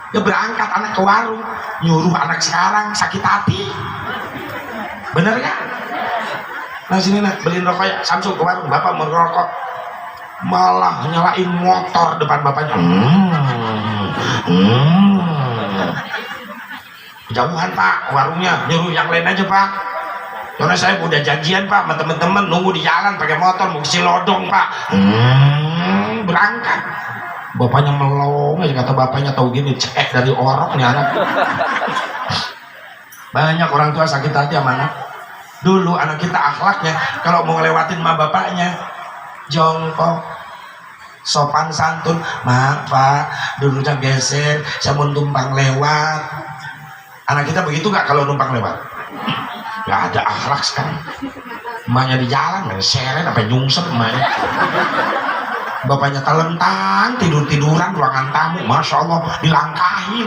Ya berangkat anak ke warung, nyuruh anak sekarang sakit hati. Bener kan? Nah sini nak beliin rokok ya, Samsul ke warung, bapak mau rokok, malah nyalain motor depan bapaknya. Jauhan pak warungnya, nyuruh yang lain aja pak. Karena saya udah janjian pak sama temen-temen, nunggu di jalan pakai motor mau ke Cilodong pak. Berangkat. Bapaknya melong aja, kata bapaknya, tahu gini cek dari orok nih anak. Banyak orang tua sakit hati sama anak. Dulu anak kita akhlaknya kalau mau ngelewatin sama bapaknya jongkok, sopan santun. Maaf pak, dulunya geser, saya mau numpang lewat. Anak kita begitu gak kalau numpang lewat? Gak ada akhlak sekarang. Emaknya di jalan main seret sampai nyungsep emaknya. Bapaknya telentang, tidur-tiduran ruangan tamu, masya Allah, dilangkahin,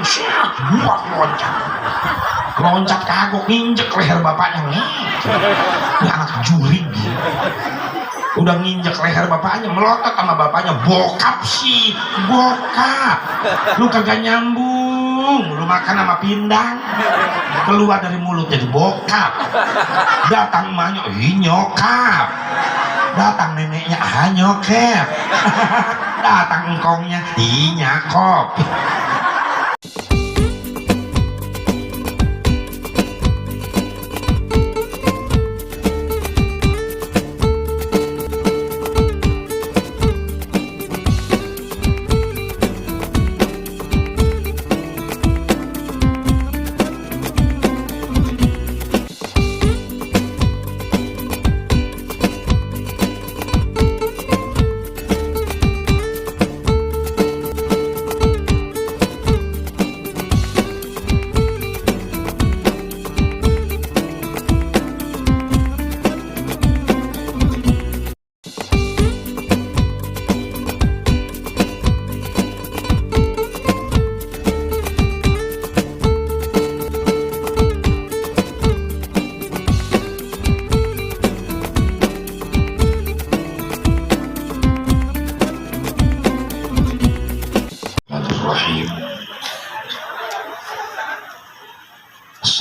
buat loncat kagok, nginjek leher bapaknya. Ini anak jurig, udah nginjek leher bapaknya, melotot sama bapaknya. Bokap sih, bokap, lu kagak nyambung, lu makan sama pindang, keluar dari mulut jadi bokap. Datang emaknya, nyokap. Datang neneknya, nyokap. Datang engkongnya, nyakop.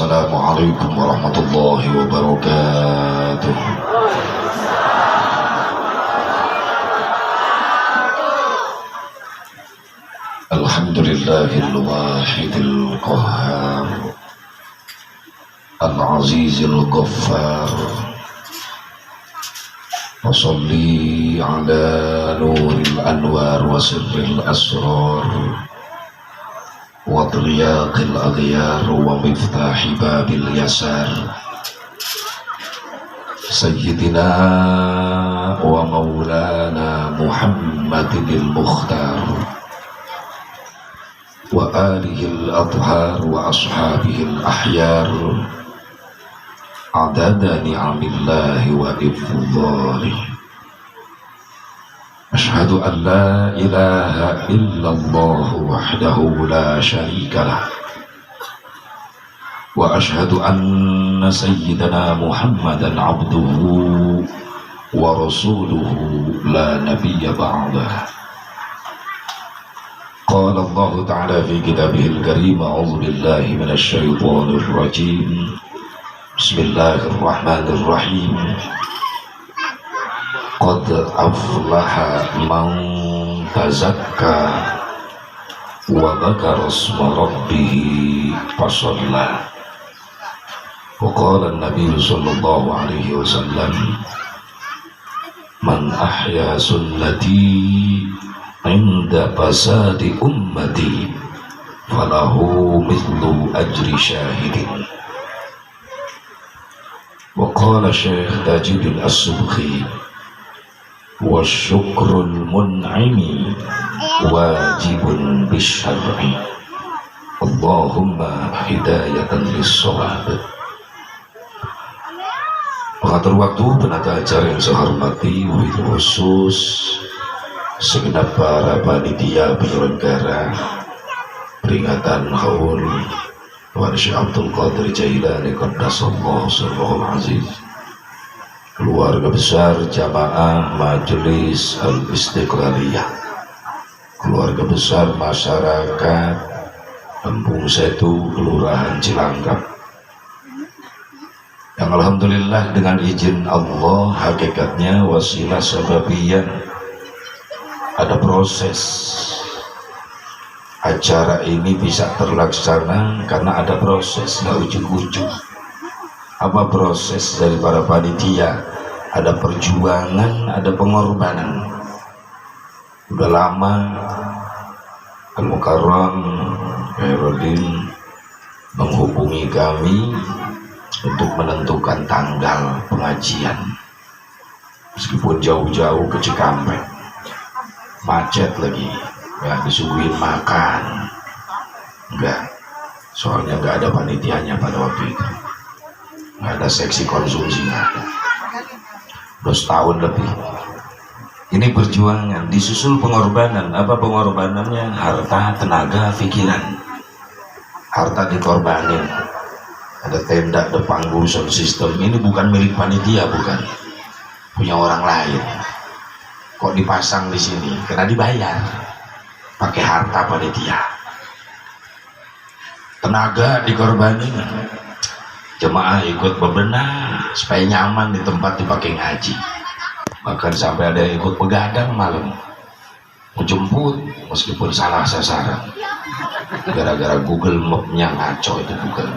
Assalamualaikum warahmatullahi wabarakatuh. Alhamdulillahil wahidil qahhar, al-azizil ghaffar. Wa sholli ala nuril anwar wa sirril asrar wa triyaqil aghyar wa miftahi babil yasar sayyidina wa maulana Muhammadil Mukhtar wa alihil athhar wa ashabihil ahyar adada ni'amillahi wa ifdhalih. Asyhadu an la ilaha illallah wahdahu la syarika lah wa asyhadu anna sayyidana Muhammadan abduhu wa rasuluhu la nabiyya ba'dah. Qala Allah ta'ala fi kitabihil karim, a'udzu billahi minasy syaithanir rajim. Bismillahirrahmanirrahim. Qad aflaha man tazakka wa dzakara isma rabbih fasalla. Wa qala an-nabiy sallallahu alaihi wasallam, man ahya sunnati inda fasadi ummati falahu mithlu ajri syahidin. Wa qala Syekh Tajuddin As-Subki, wa syukrul mun'imi wajibun bisyar'i. Allahumma hidayatan lis-shawab. Pengatur waktu, penata acara yang saya hormati, wabil khusus segenap para panitia penyelenggara peringatan haul Tuan Syekh Abdul Qadir Jailani Qaddasallahu sirrahul aziz, keluarga besar jamaah Majelis Al-Istiqlaliyah, keluarga besar masyarakat Kampung Setu, Kelurahan Cilangkap, yang alhamdulillah dengan izin Allah hakikatnya wasilah sababiyah ada proses acara ini bisa terlaksana karena ada proses, nggak ujuk-ujuk. Apa proses dari para panitia? Ada perjuangan, ada pengorbanan. Udah lama Al-Mukarram Khairuddin menghubungi kami untuk menentukan tanggal pengajian, meskipun jauh-jauh ke Cikampek, macet lagi, nggak disuguhin makan, enggak, soalnya nggak ada panitianya pada waktu itu, nggak ada seksi konsumsi, nggak ada. Udah setahun lebih ini perjuangan, disusul pengorbanan. Apa pengorbanannya? Harta, tenaga, pikiran. Harta dikorbanin. Ada tenda, ada panggung, sound system. Ini bukan milik panitia, bukan, punya orang lain. Kok dipasang di sini? Karena dibayar pakai harta panitia. Tenaga dikorbanin, jemaah ikut bebenah supaya nyaman di tempat dipakai ngaji. Bahkan sampai ada yang ikut begadang malam, menjemput meskipun salah sasaran, gara-gara Google Map-nya ngaco itu bukan.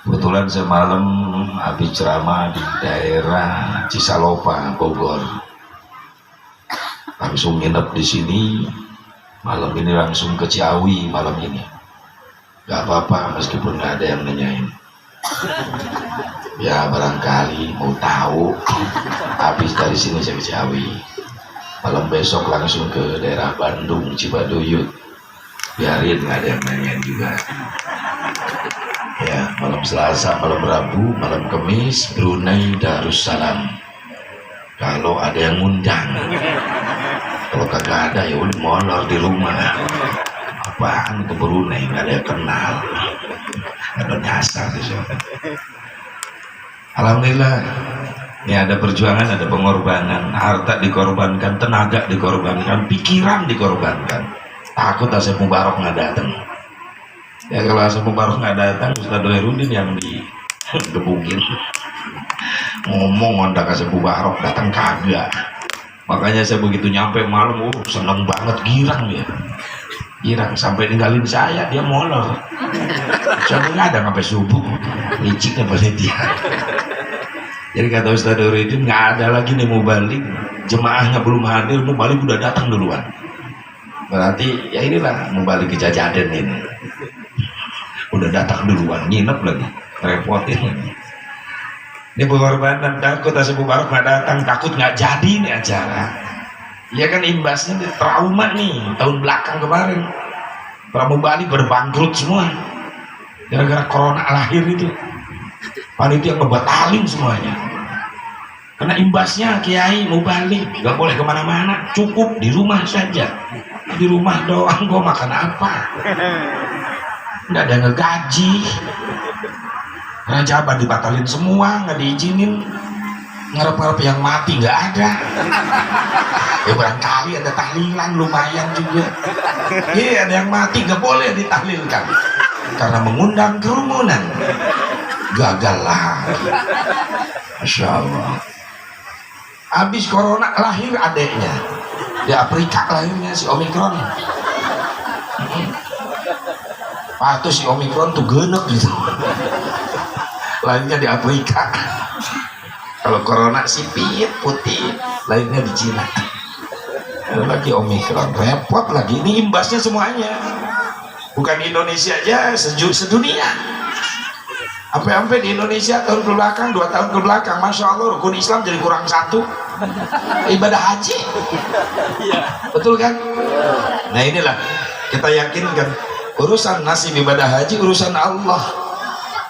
Kebetulan semalam habis ceramah di daerah Cisalopa, Bogor, langsung nginep di sini. Malam ini langsung ke Ciawi malam ini. Gak apa-apa meskipun gak ada yang nanyain. Ya barangkali mau tahu, habis dari sini saya ke Ciawi, malam besok langsung ke daerah Bandung, Cibaduyut. Biarin nggak ada yang nanyain juga. Ya, malam Selasa, malam Rabu, malam Kamis Brunei Darussalam. Kalau ada yang ngundang, kalau kagak ada ya udah molor di rumah. Apaan ke Brunei, nggak ada yang kenal, ada nyasar di sana. Alhamdulillah, ya ada perjuangan, ada pengorbanan, harta dikorbankan, tenaga dikorbankan, pikiran dikorbankan. Takut Asep Mubarok nggak datang. Ya kalau Asep Mubarok nggak datang, Ustaz Khairuddin yang digebukin. Ngomong ngondak Asep Mubarok datang kagak. Makanya saya begitu nyampe malam, seneng banget, girang dia. Girang sampai ninggalin saya, dia molor. Saya nggak ada sampai subuh, liciknya balik dia. Jadi kata Ustaz Khairuddin, nggak ada lagi nih mau balik, jemaahnya belum hadir, mau balik udah datang duluan. Berarti ya inilah mau balik ke Jajaden ini, udah datang duluan, nginep lagi, repotin lagi. Ini pengorbanan, takut Asep Mubarok nggak datang, takut nggak jadi nih acara. Ya kan imbasnya trauma nih tahun belakang kemarin, Pramu Bali berbangkrut semua gara-gara corona lahir itu. Panitia ngebatalin semuanya karena imbasnya. Kiai mau balik nggak boleh kemana-mana, cukup di rumah saja. Di rumah doang, gue makan apa? Nggak ada yang ngegaji, Raja Abad dibatalin semua, nggak diizinin. Ngarep-ngarep yang mati nggak ada. Ya barangkali ada tahlilan lumayan juga. Iya, ada yang mati nggak boleh ditahlilkan karena mengundang kerumunan. Gagal lagi. Masya Allah. Habis corona lahir adeknya di Afrika, lahirnya si Omikron. Patut si Omikron tuh genek gitu, lahirnya di Afrika. Kalau corona si pit putih, lahirnya di Cina. Lagi Omikron, repot lagi. Ini imbasnya semuanya, bukan di Indonesia aja, sedunia. Sampai di Indonesia tahun ke belakang, 2 tahun ke belakang, Masya Allah rukun Islam jadi kurang 1, ibadah haji. Betul kan? Nah inilah kita yakinkan, urusan nasib ibadah haji urusan Allah.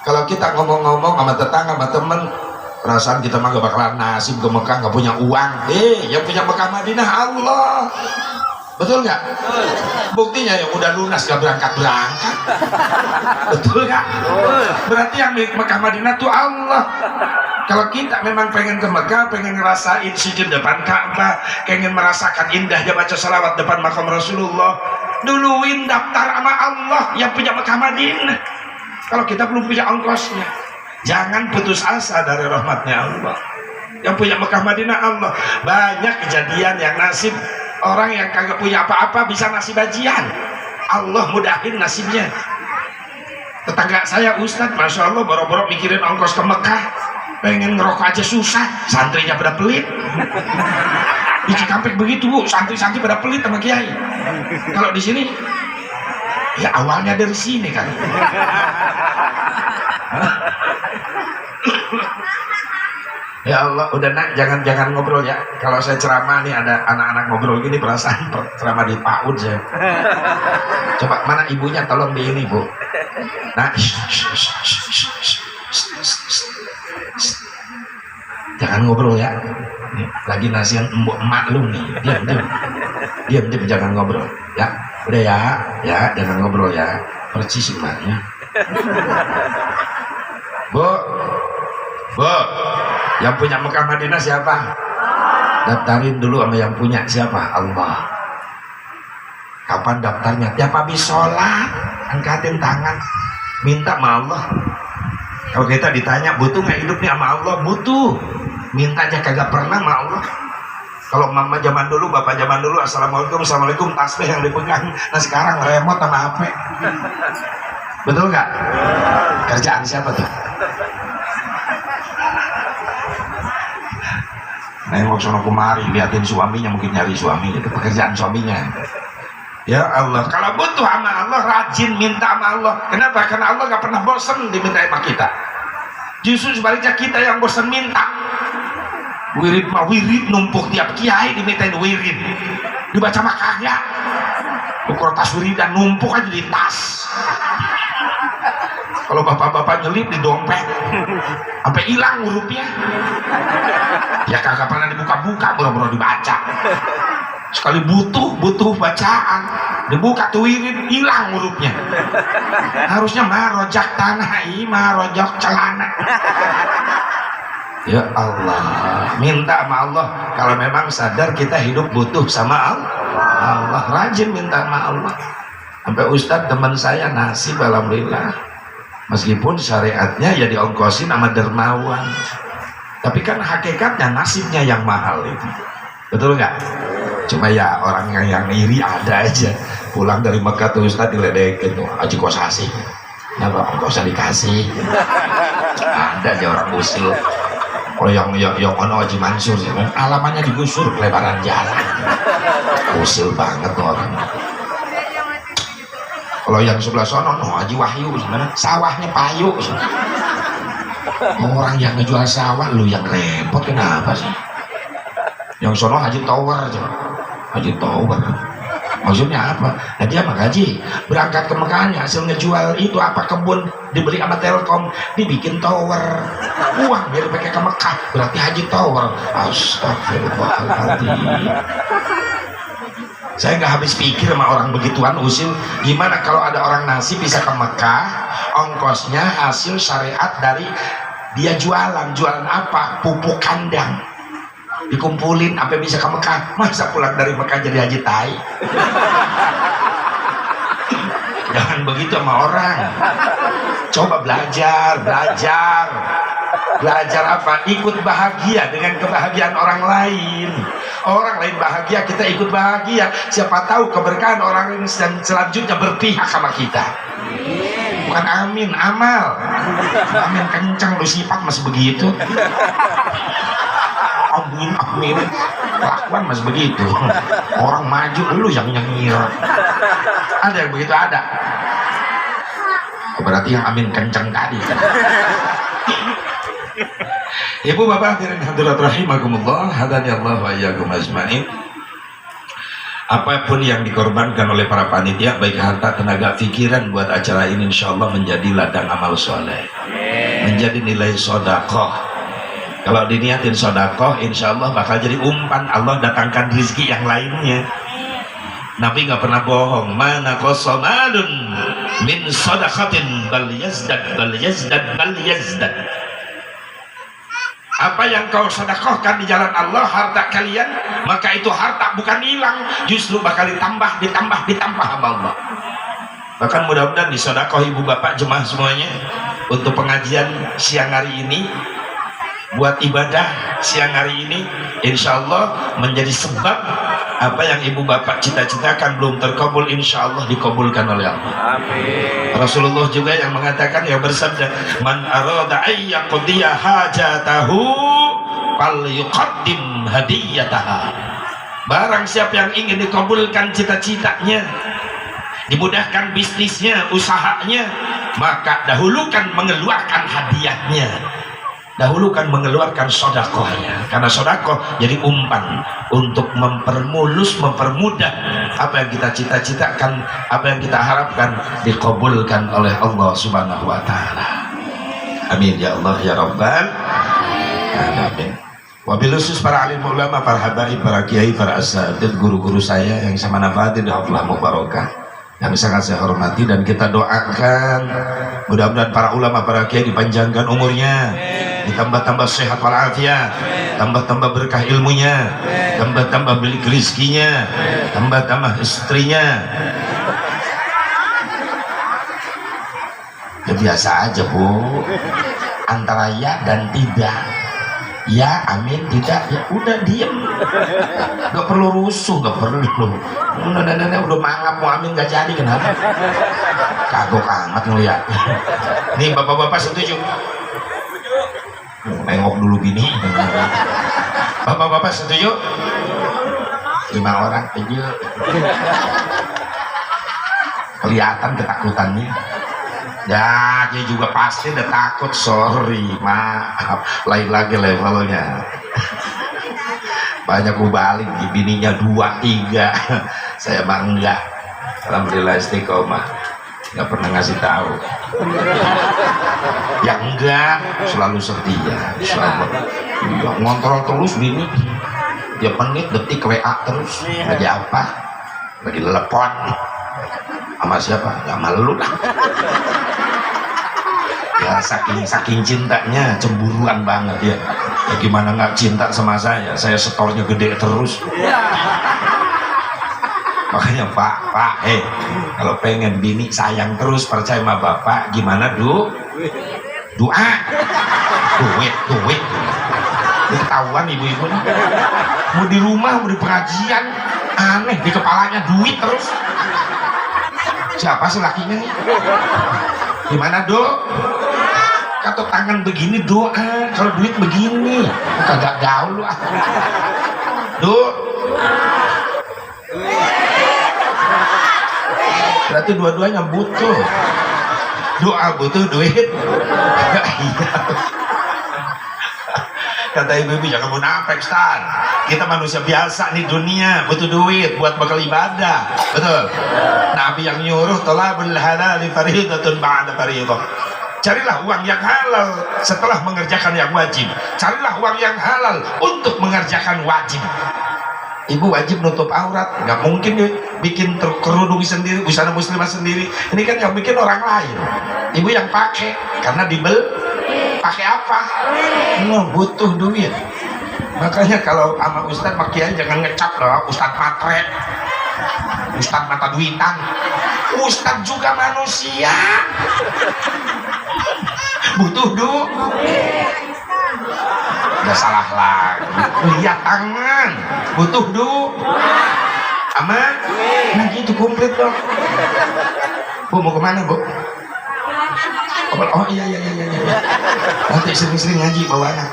Kalau kita ngomong-ngomong sama tetangga, sama temen, perasaan kita mah gak bakalan nasib ke Mekah, gak punya uang. Yang punya Mekah Madinah Allah. Betul nggak? Buktinya yang udah lunas gak berangkat. Betul nggak? Berarti yang milik Mekah Madinah tuh Allah. Kalau kita memang pengen ke Mekah, pengen ngerasain sujud depan Ka'bah, pengen merasakan indahnya baca salawat depan makam Rasulullah, Duluin daftar sama Allah yang punya Mekah Madinah. Kalau kita belum punya ongkosnya, jangan putus asa dari rahmatnya Allah. Yang punya Mekah Madinah Allah. Banyak kejadian yang nasib orang yang kagak punya apa-apa bisa nasib bajian. Allah mudahin nasibnya. Tetangga saya Ustadz, Masya Allah, boro-boro mikirin ongkos ke Mekah, pengen ngerokok aja susah, santrinya pada pelit. Di Cikampek begitu Bu, santri-santri pada pelit sama kiai. Kalau di sini ya awalnya dari sini kan. Ya Allah, udah nak, jangan ngobrol ya. Kalau saya ceramah nih ada anak-anak ngobrol gini, perasaan ceramah di PAUD saya. Coba mana ibunya, tolong di ini Bu. Nah, jangan ngobrol ya. Nih, lagi nasihan emak lu nih. Diam, jangan ngobrol. Ya, udah ya, jangan ngobrol ya. Percis emaknya. Bu, yang punya Mekah Madinah siapa? Daftarin dulu sama yang punya siapa? Allah. Kapan daftarnya? Tiap habis sholat, angkatin tangan, minta sama Allah. Kalau kita ditanya butuh nggak hidupnya sama Allah, butuh. Minta aja kagak pernah sama Allah. Kalau mama zaman dulu, bapak zaman dulu, assalamualaikum, tasbih yang dipegang. Nah sekarang remote sama HP. Betul nggak? Kerjaan siapa tuh? Nengok sono kemari, liatin suaminya, mungkin nyari suami, itu pekerjaan suaminya. Ya Allah, kalau butuh sama Allah, rajin minta sama Allah. Kenapa? Karena Allah gak pernah bosan diminta sama kita. Justru sebaliknya kita yang bosan minta. Wirid mah wirid, numpuk tiap kiai dimintain wirid. Dibaca mah kagak. Ukur tas wiridan numpuk aja di tas. Kalau bapak-bapak nyelip di dompet sampai hilang hurufnya, ya kagak pernah dibuka-buka, boro-boro dibaca. Sekali butuh bacaan, dibuka tuh wirid, hilang hurufnya. Harusnya marojak tanah, marojak celana. Ya Allah, minta sama Allah. Kalau memang sadar kita hidup butuh sama Allah, rajin minta sama Allah. Sampai Ustadz teman saya nasib, alhamdulillah, meskipun syariatnya ya diongkosin sama dermawan, tapi kan hakikatnya nasibnya yang mahal itu. Betul nggak? Cuma ya orang yang iri ada aja. Pulang dari Mekah tuh Ustadz diledekin tuh, Haji Kosasi, kenapa nggak usah dikasih? Ada aja orang usil. Kalau yang ono Haji Mansur sih, alamannya digusur kelebaran jalan. Usil banget tuh orang. Kalau yang sebelah sono, Haji Wahyu sebenarnya sawahnya payu. Orang yang ngejual sawah, lu yang repot kenapa sih? Yang sono Haji Tower aja, Haji Tower. Maksudnya apa? Nah dia mah gaji berangkat ke Mekahnya, hasil ngejual itu apa kebun dibeli sama Telkom, dibikin tower, uang biar dipakai ke Mekah, berarti Haji Tower. Astagfirullahaladzim. Saya nggak habis pikir sama orang begituan usil. Gimana kalau ada orang nasib bisa ke Mekah, ongkosnya hasil syariat dari dia jualan apa? Pupuk kandang, dikumpulin sampai bisa ke Mekah. Masa pulang dari Mekah jadi haji tai? Jangan begitu sama orang. Coba belajar apa? Ikut bahagia dengan kebahagiaan orang lain. Orang lain bahagia, kita ikut bahagia. Siapa tahu keberkahan orang ini selanjutnya berpihak sama kita. Bukan amin, amal. Amin kenceng, lu sifat masih begitu. Amin. Kelakuan masih begitu. Orang maju, lu yang nyengir. Ada yang begitu, ada. Berarti yang amin kenceng tadi. Ibu bapak hadirin hadirat rahimakumullah, hadani Allah wa iyyakum ajmain. Apapun yang dikorbankan oleh para panitia, baik harta, tenaga, pikiran buat acara ini, insyaallah menjadi ladang amal soleh, menjadi nilai sodakoh. Kalau diniatin sodakoh, insyaallah bakal jadi umpan Allah datangkan rezeki yang lainnya. Nabi nggak pernah bohong. Mana qasamadun min sadaqatin bal yazdad. Apa yang kau sedekahkan di jalan Allah, harta kalian, maka itu harta bukan hilang, justru bakal ditambah sama Allah. Bahkan mudah-mudahan disedekah ibu bapak jemaah semuanya untuk pengajian siang hari ini, buat ibadah siang hari ini, insya Allah menjadi sebab apa yang ibu bapak cita-citakan belum terkabul, insya Allah dikabulkan oleh Allah. Amin. Rasulullah juga yang mengatakan, yang bersabda, man arada ayyaqdiya hajatahu fal yuqaddim hadiyataha. Barang siapa yang ingin dikabulkan cita-citanya, dimudahkan bisnisnya, usahanya, maka dahulukan mengeluarkan hadiahnya, dahulukan mengeluarkan sodakohnya, karena sodakoh jadi umpan untuk mempermudah apa yang kita cita-citakan, apa yang kita harapkan dikabulkan oleh Allah Subhanahu wa Ta'ala. Amin ya Allah ya Rabbal alamin. Wabil khusus para alim ulama, para habaib, para kiai, para asatidz, guru-guru saya yang saya manfaati di haflah mubarakah yang sangat saya hormati, dan kita doakan mudah-mudahan para ulama, para kiai dipanjangkan umurnya, ditambah-tambah sehat walafiat, tambah-tambah berkah ilmunya, tambah-tambah beli rezekinya, tambah-tambah istrinya. Ya biasa aja Bu, antara ya dan tidak. Ya amin, tidak ya udah diem, gak perlu rusuh, gak perlu udah mangap mau amin gak jadi, kenapa kagok amat ngeliat. Nih bapak-bapak setuju? Nengok dulu gini. Bapak-bapak setuju? 5 orang setuju. Kelihatan ketakutannya. Ya, dia juga pasti udah takut, sorry, maaf, lain lagi levelnya. Banyak balik, bininya 2, 3, saya mah enggak. Alhamdulillah istiqomah, nggak pernah ngasih tahu. Yang enggak selalu setia, selalu ngontrol terus bini. Dia menit detik WA terus, lagi apa? Lagi telepon sama siapa? Ya malu lah. Ya saking cintanya, cemburuan banget ya. Ya gimana nggak cinta sama saya setornya gede terus. Makanya Pak, kalau pengen bini sayang terus, percaya sama bapak, gimana doa, duit. Ketahuan ibu-ibu nih, mau di rumah, mau di pengajian, aneh di kepalanya duit terus. Siapa sih lakinya nih? Gimana kata tangan begini doa, kalau duit begini kagak gaul lu ah. Berarti dua-duanya butuh doa, butuh duit. Iya. Kata ibu-ibu jangan munafik, Stan. Kita manusia biasa nih dunia, butuh duit buat bekal ibadah. Betul. Nabi yang nyuruh talabul halal fariidatun ba'da fariidah. Carilah uang yang halal setelah mengerjakan yang wajib. Carilah uang yang halal untuk mengerjakan wajib. Ibu wajib nutup aurat, nggak mungkin bikin kerudung sendiri, busana muslimah sendiri. Ini kan yang bikin orang lain. Ibu yang pakai karena pakai apa? Butuh duit. Makanya kalau sama Ustadz Makiai jangan ngecap loh, Ustadz matre, Ustadz mata duitan. Ustadz juga manusia, butuh duit. Udah salah lagi. Lihat tangan, butuh duit. Aman? Nah gitu komplit dong. Bu mau kemana Bu? Oh iya. Nanti sering-sering ngaji bawa anak.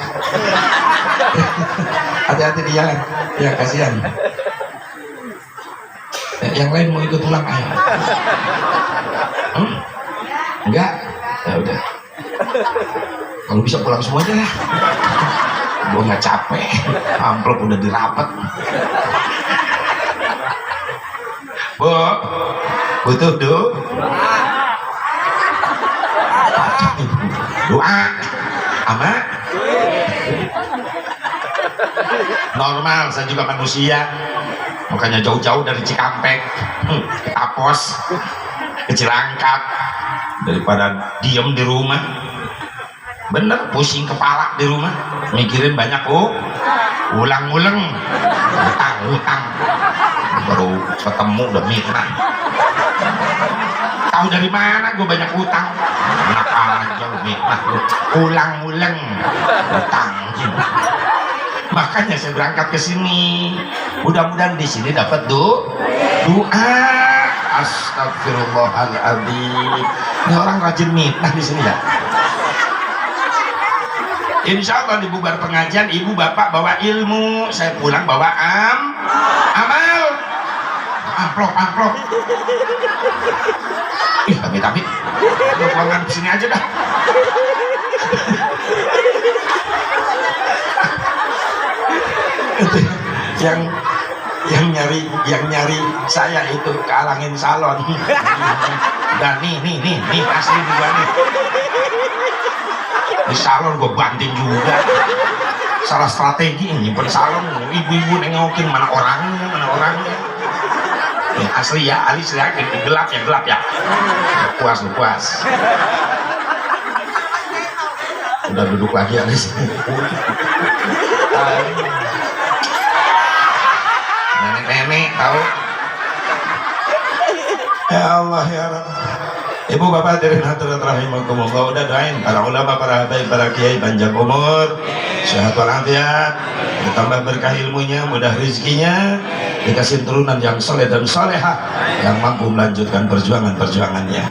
Hati-hati di jalan. Ya kasihan. Yang lain mau ikut pulang ayo. Enggak? Ya udah. Kalau bisa pulang semua aja lah. Gue nggak capek. Amplop udah dirapet. Bu, butuh doa ama normal, saya juga manusia, makanya jauh-jauh dari Cikampek ke Tapos ke Cilangkap daripada diem di rumah. bener, pusing kepala di rumah mikirin banyak ulang-ulang utang baru ketemu udah mitnah. Tahu dari mana gue banyak utang? Enak aja lu mitnah lu, ulang-ulang utang. Makanya saya berangkat ke sini, mudah-mudahan di sini dapat doa. Astagfirullahaladzim, ini orang rajin mitnah di sini ya. Insya Allah di bubar pengajian ibu bapak bawa ilmu, saya pulang bawa amal, amplop. Tapi lu pulangan kesini aja dah. yang nyari saya itu kealangin salon. Dan nih asli juga nih. Di salon gue banting juga. Salah strategi nyimpen salon, ibu-ibu nengokin mana orangnya. Ya, asli ya, alis ya, gelap ya. Puas. Udah duduk lagi alis. Nenek tahu. Ya Allah ya Rabb. Ibu bapak hadirin hadirat rahimakumullah, udah doain para ulama, para habaib, para kiai panjang umur, sehat walafiat, ditambah berkah ilmunya, mudah rezekinya, dikasih turunan yang soleh dan soleha yang mampu melanjutkan perjuangannya.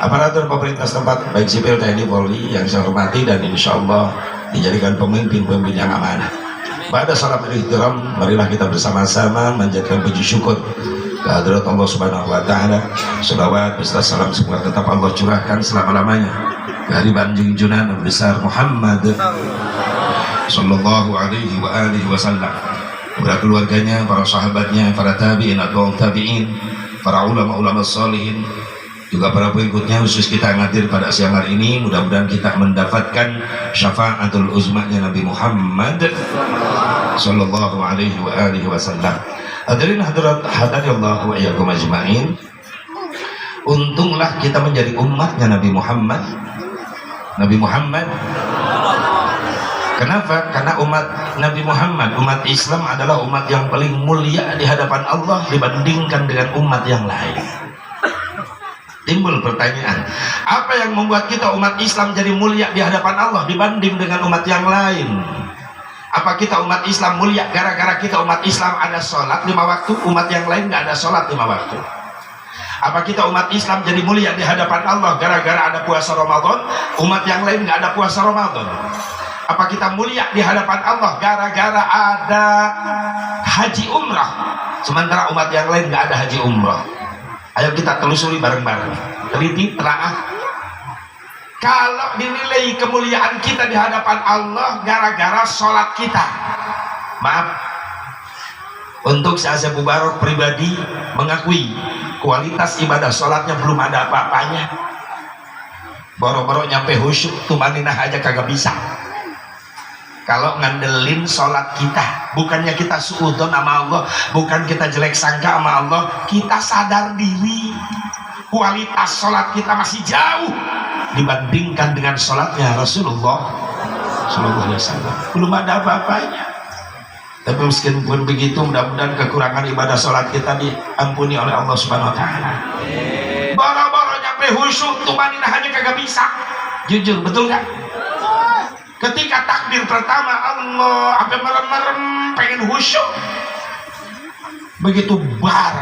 Aparatur pemerintah setempat baik sipil, TNI, Polri yang saya hormati dan insya Allah dijadikan pemimpin yang amanah. Pada salam ihtiram, marilah kita bersama-sama menjadikan puji syukur kehadirat Allah Subhanahu wa taala. Shalawat beserta salam semoga tetap Allah curahkan selama-lamanya dari junjungan besar Muhammad sallallahu alaihi wa alihi wasallam, kepada keluarganya, para sahabatnya, para tabi'in atau tabi'in, para ulama-ulama salihin, juga para pengikutnya, khusus kita yang hadir pada siang hari ini. Mudah-mudahan kita mendapatkan syafaatul uzmanya Nabi Muhammad sallallahu alaihi wa alihi wasallam. Hadirin hadirat hadanillahu wa iyyakum ajmain. Untunglah kita menjadi umatnya Nabi Muhammad. Kenapa? Karena umat Nabi Muhammad, umat Islam adalah umat yang paling mulia di hadapan Allah dibandingkan dengan umat yang lain. Timbul pertanyaan, apa yang membuat kita umat Islam jadi mulia di hadapan Allah dibanding dengan umat yang lain? Apa kita umat Islam mulia gara-gara kita umat Islam ada sholat 5 waktu, umat yang lain nggak ada sholat 5 waktu? Apa kita umat Islam jadi mulia di hadapan Allah gara-gara ada puasa Ramadan, umat yang lain nggak ada puasa Ramadan? Apa kita mulia di hadapan Allah gara-gara ada haji umrah, sementara umat yang lain nggak ada haji umrah? Ayo kita telusuri bareng-bareng, teliti, telaah. Kalau dinilai kemuliaan kita di hadapan Allah gara-gara sholat kita, maaf, untuk saya Abu Barok pribadi mengakui kualitas ibadah sholatnya belum ada apa-apanya. Boro-boro nyampe khusyuk tumaninah aja kagak bisa. Kalau ngandelin sholat kita, bukannya kita suudzon sama Allah, bukan kita jelek sangka sama Allah, kita sadar diri kualitas sholat kita masih jauh dibandingkan dengan sholatnya Rasulullah Sallallahu Alaihi Wasallam. Belum ada apa-apanya. Tapi meskipun begitu, mudah-mudahan kekurangan ibadah sholat kita diampuni oleh Allah Subhanahu Wa Taala. Boro-boro nyampe khusyuk tumaninah aja kagak bisa. Jujur, betul nggak? Ketika takbir pertama Allah sampai merem-merem pengen khusyuk, begitu bar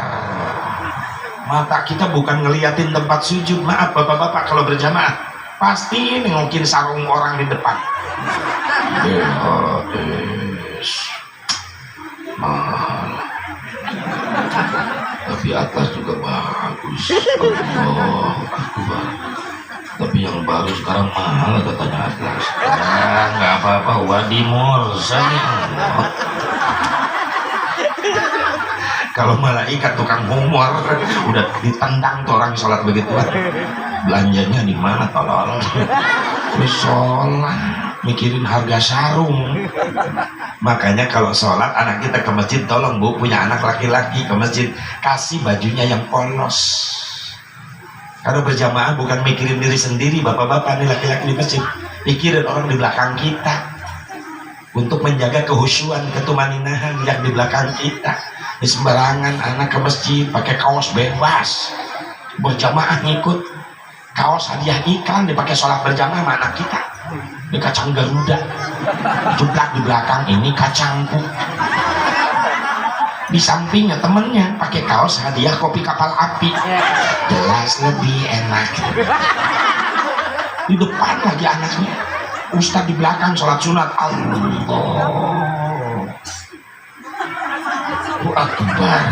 mata kita bukan ngeliatin tempat sujud. Maaf bapak-bapak, kalau berjamaah pasti nengokin sarung orang di depan. Tapi atas juga bagus. Allah Akbar. Tapi yang baru sekarang mahal katanya atlas. Nggak apa-apa, wadi morsa nih. Kalau malaikat tukang humor udah ditendang tuh orang sholat begitu. Belanjanya di mana tolol? Terus sholat mikirin harga sarung. Makanya kalau sholat anak kita ke masjid, tolong Bu, punya anak laki-laki ke masjid, kasih bajunya yang polos. Kalau berjamaah bukan mikirin diri sendiri, bapak-bapak nih laki-laki di masjid, pikirin orang di belakang kita untuk menjaga kehusyuan, ketumaninahan yang di belakang kita. Di sembarangan anak ke masjid pakai kaos bebas, berjamaah ngikut, kaos hadiah iklan dipakai sholat berjamaah sama anak kita. Ini kacang Garuda, jeblak di belakang, ini kacangku. Di sampingnya temennya pakai kaos hadiah kopi kapal api, jelas lebih enak. Di depan lagi anaknya, ustadz di belakang sholat sunat. Allahu Akbar.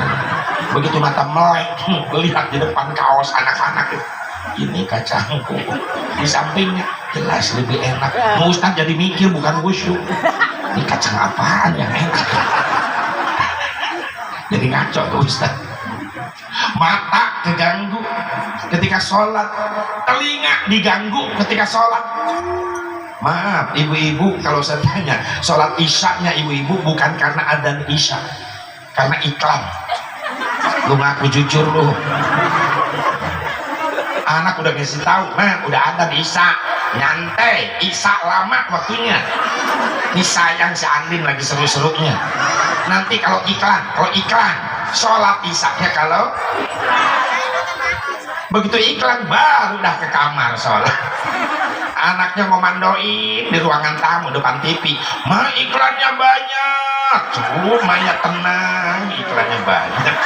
Begitu mata melek lihat di depan kaos anak-anak, ini kacangku. Di sampingnya jelas lebih enak. Ustadz jadi mikir bukan khusyuk, ini kacang apaan yang enak. Jadi ngaco tuh Ustaz. Mata keganggu ketika sholat, telinga diganggu ketika sholat. Maaf ibu-ibu, kalau saya tanya, sholat isyaknya ibu-ibu bukan karena adzan isya, karena iklan. Lu ngaku jujur lu. Anak udah ngasih tahu, man, udah adzan isya, nyantai, isya lama waktunya. Ini sayang si Andin lagi seru-serunya. Nanti kalau iklan sholat isyaknya kalau begitu iklan baru dah ke kamar sholat. Anaknya ngomandoin di ruangan tamu depan TV, ma iklannya banyak. Maya tenang, iklannya banyak.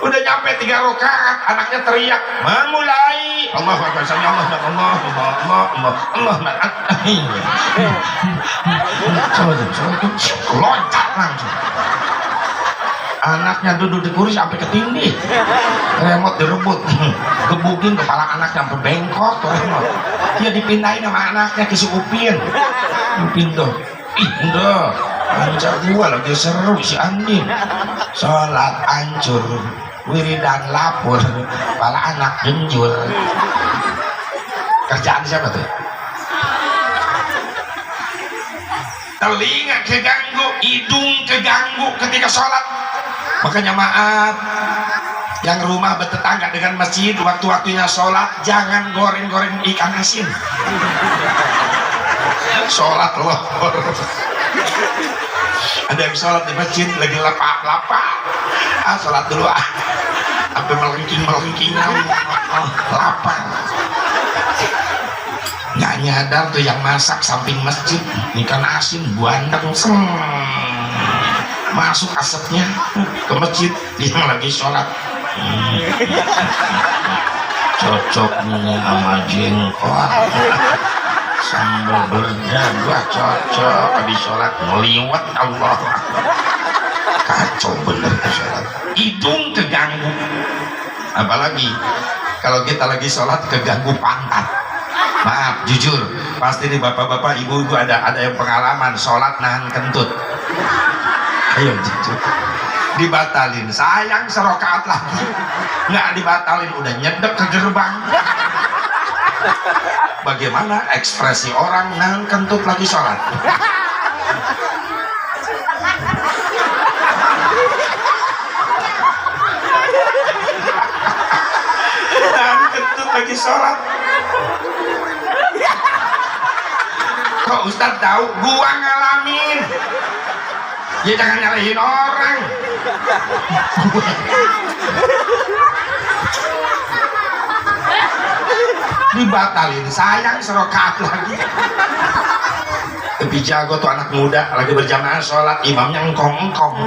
Udah nyampe 3 rakaat, anaknya teriak, memulai Allah Akbar, Allah loncat langsung. Anaknya duduk di kursi sampai ketindih, remote direbut, gebukin kepala anaknya sampai bengkok tuh remote. Dia dipindahin sama anaknya ke si Upin. Upin tuh, ih udah ancar gua lagi seru si Andin, sholat hancur, wiridan lapor, kepala anak genjul. Kerjaan siapa tuh? Telinga keganggu, hidung keganggu ketika sholat. Makanya maaf, yang rumah bertetangga dengan masjid, waktu-waktunya sholat jangan goreng-goreng ikan asin. Sholat loh. Ada yang sholat di masjid lagi lapak-lapak, sholat dulu sampai melengking lapar. Nggak nyadar tuh yang masak samping masjid ikan asin buandeng, masuk asapnya ke masjid, dia lagi sholat. Cocoknya sama jengkol sambal berdaga, cocok habis sholat ngeliwat. Allah, kacau bener ke sholat. Hidung keganggu, apalagi kalau kita lagi sholat keganggu pantat. Maaf jujur, pasti nih bapak-bapak ibu-ibu ada yang pengalaman sholat nahan kentut. Ayo jujur, dibatalin, sayang serokaat lagi, nggak dibatalin, udah nyedek ke gerbang. Bagaimana ekspresi orang nahan kentut lagi sholat? Nahan kentut lagi sholat. Kok Ustadz tahu? Gua ngalamin. Ya jangan nyalahin orang. Dibatalin, sayang serokaat lagi. Lebih jago tuh anak muda lagi berjamaah sholat, imamnya engkong-engkong,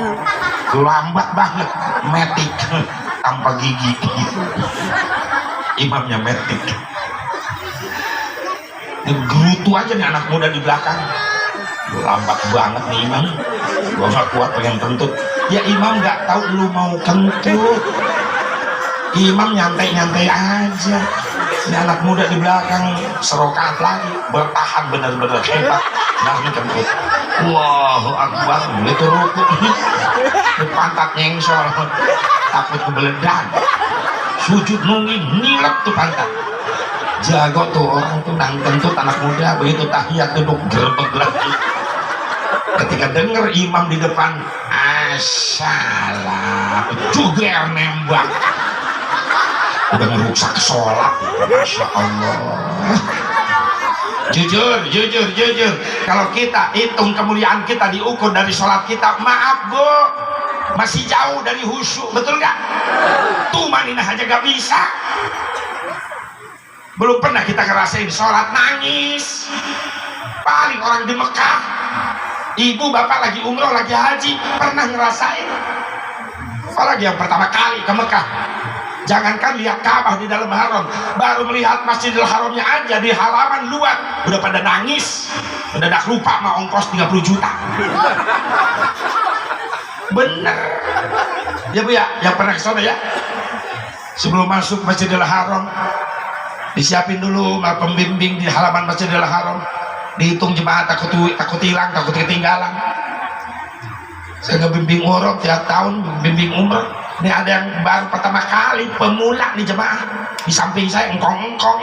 lambat banget, metik tanpa gigi. Imamnya metik. Gerutu aja nih anak muda di belakang, lambat banget nih imam. Gua gak kuat pengen kentut. Ya imam gak tahu lu mau kentut, imam nyantai-nyantai aja. Ini anak muda di belakang serokaat lagi, bertahan bener-bener hebat. Nah ini kentut, Allahu Akbar, itu ruku di pantat nyengsol, takut kebeledan, sujud nungging, nilep tuh pantat. Jago tuh orang tuh nang kentut anak muda, begitu tahiyat duduk gerbek lagi. Ketika denger imam di depan, assalam, juga nembak. udah merusak sholat. Masya Allah. Jujur kalau kita hitung kemuliaan kita diukur dari sholat kita, maaf bu, masih jauh dari khusyuk, betul nggak? Tumaninah aja nggak bisa. Belum pernah kita ngerasain sholat nangis. Paling orang di Mekah, ibu bapak lagi umroh lagi haji pernah ngerasain. Apalagi yang pertama kali ke Mekah, jangankan lihat Ka'bah di dalam haram, baru melihat Masjidil Haramnya aja di halaman luar udah pada nangis, udah dak lupa mau ongkos 30 juta. Bener ya bu ya, yang pernah ke sana ya, sebelum masuk Masjidil Haram disiapin dulu mal pembimbing di halaman Masjidil Haram, dihitung jemaah, takut hilang, takut ketinggalan. Saya ngebimbing umroh tiap tahun, bimbing umroh. Ini ada yang baru pertama kali pemula nih jemaah, di samping saya engkong-engkong.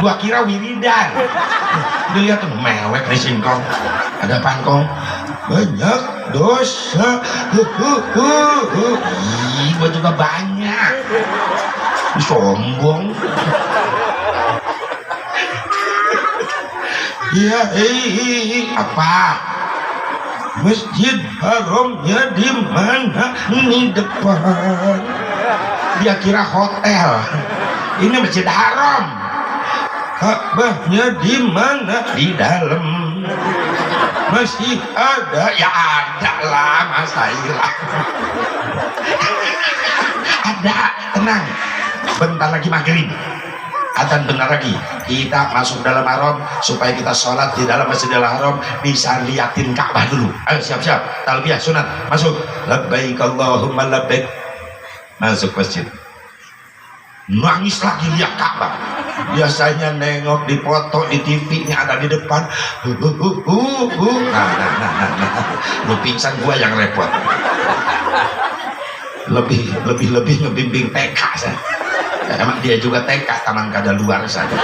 Gua kira wiridan. Dilihat tuh mewek di singkong. Ada pangkong. Banyak dosa. Ih, gua juga banyak. Sombong. Ya, apa? Masjid Haramnya di mana? Ini depan. Dia kira hotel. Ini Masjid Haram. Ka'bahnya di mana? Di dalam. Masih ada? Ya ada lah, masa hilang. Ada, tenang. Bentar lagi maghrib. Adzan bentar lagi kita masuk dalam haram supaya kita sholat di dalam Masjidil Haram bisa liatin Ka'bah dulu. Ayo siap-siap, talbiyah sunat, masuk. Labbaik Allahumma labbaik. Masuk masjid, nangis lagi lihat Ka'bah. Biasanya nengok di foto di TV ini ada di depan. Nah. Lu pingsan, gua yang repot. Lebih ngebimbing TK saya. Emang dia juga TK, taman kada luar saja.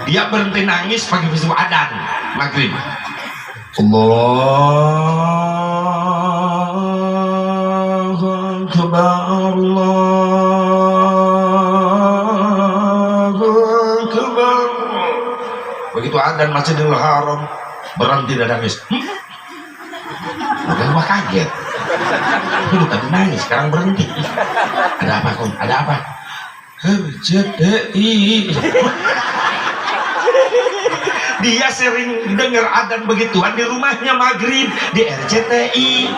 Dia berhenti nangis pagi besok adzan maghrib. Allahu Akbar, Allahu Akbar. Begitu adzan Masjidil Haram, berhenti dan nangis. Udah gua kaget. Dulu tadi nangis, sekarang berhenti. Ada apa Kom? Ada apa? RCTI. Dia sering dengar adzan begituan di rumahnya maghrib di RCTI.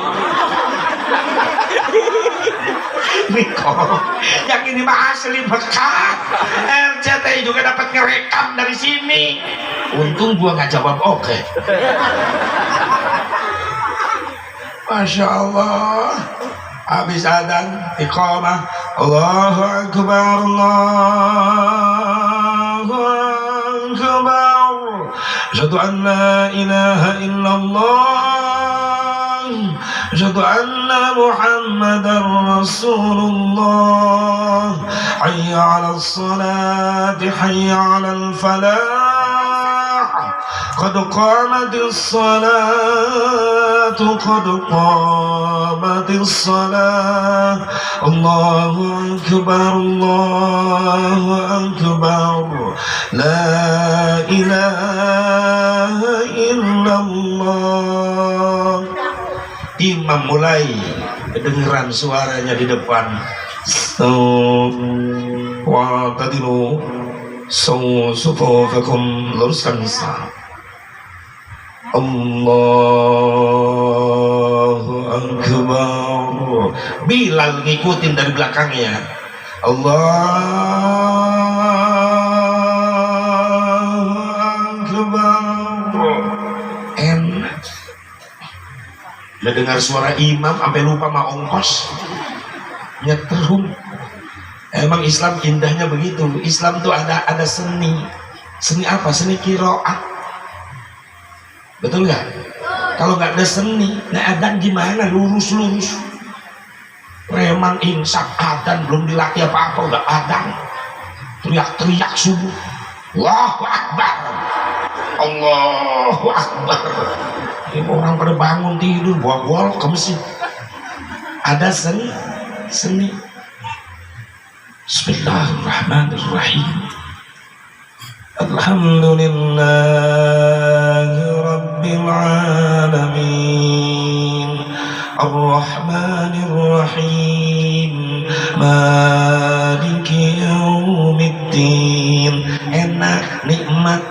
Niko, yang ini mah asli Mekah. RCTI juga dapat ngerekam dari sini. Untung gua nggak jawab oke. Masya Allah. Habis adzan iqamah, Allahu Akbar, Allahu Akbar, asyhadu an la ilaha illallah, asyhadu anna Muhammadar Rasulullah, hayya 'alas salati, hayya 'alal falah, qad qamatis salatu, qad qamatis salah, Allahu Akbar, Allahu Akbar, la ilaha illallah. Imam mulai kedengeran suaranya di depan. Wa tadilu sufufakum, luruskan saf. Allahu Akbar. Bilal ngikutin dari belakangnya. Allahu Akbar. Enak. Dia dengar suara imam sampai lupa mau ongkos. Nyetrum. Emang Islam indahnya begitu. Islam tuh ada seni. Seni apa? Seni qiraat. Betul nggak? Kalau nggak ada seni, nah adzan gimana? Lurus. Preman insaf adzan belum dilatih apa-apa udah adzan. Teriak-teriak subuh. Allahu Akbar. Allahu Akbar. Orang pada bangun tidur bawa golok ke masjid. Ada seni. Bismillahirrahmanirrahim. Alhamdulillahi Rabbil Alamin Ar-Rahmanir-Rahim Maliki Yaumiddin. Enak, nikmat.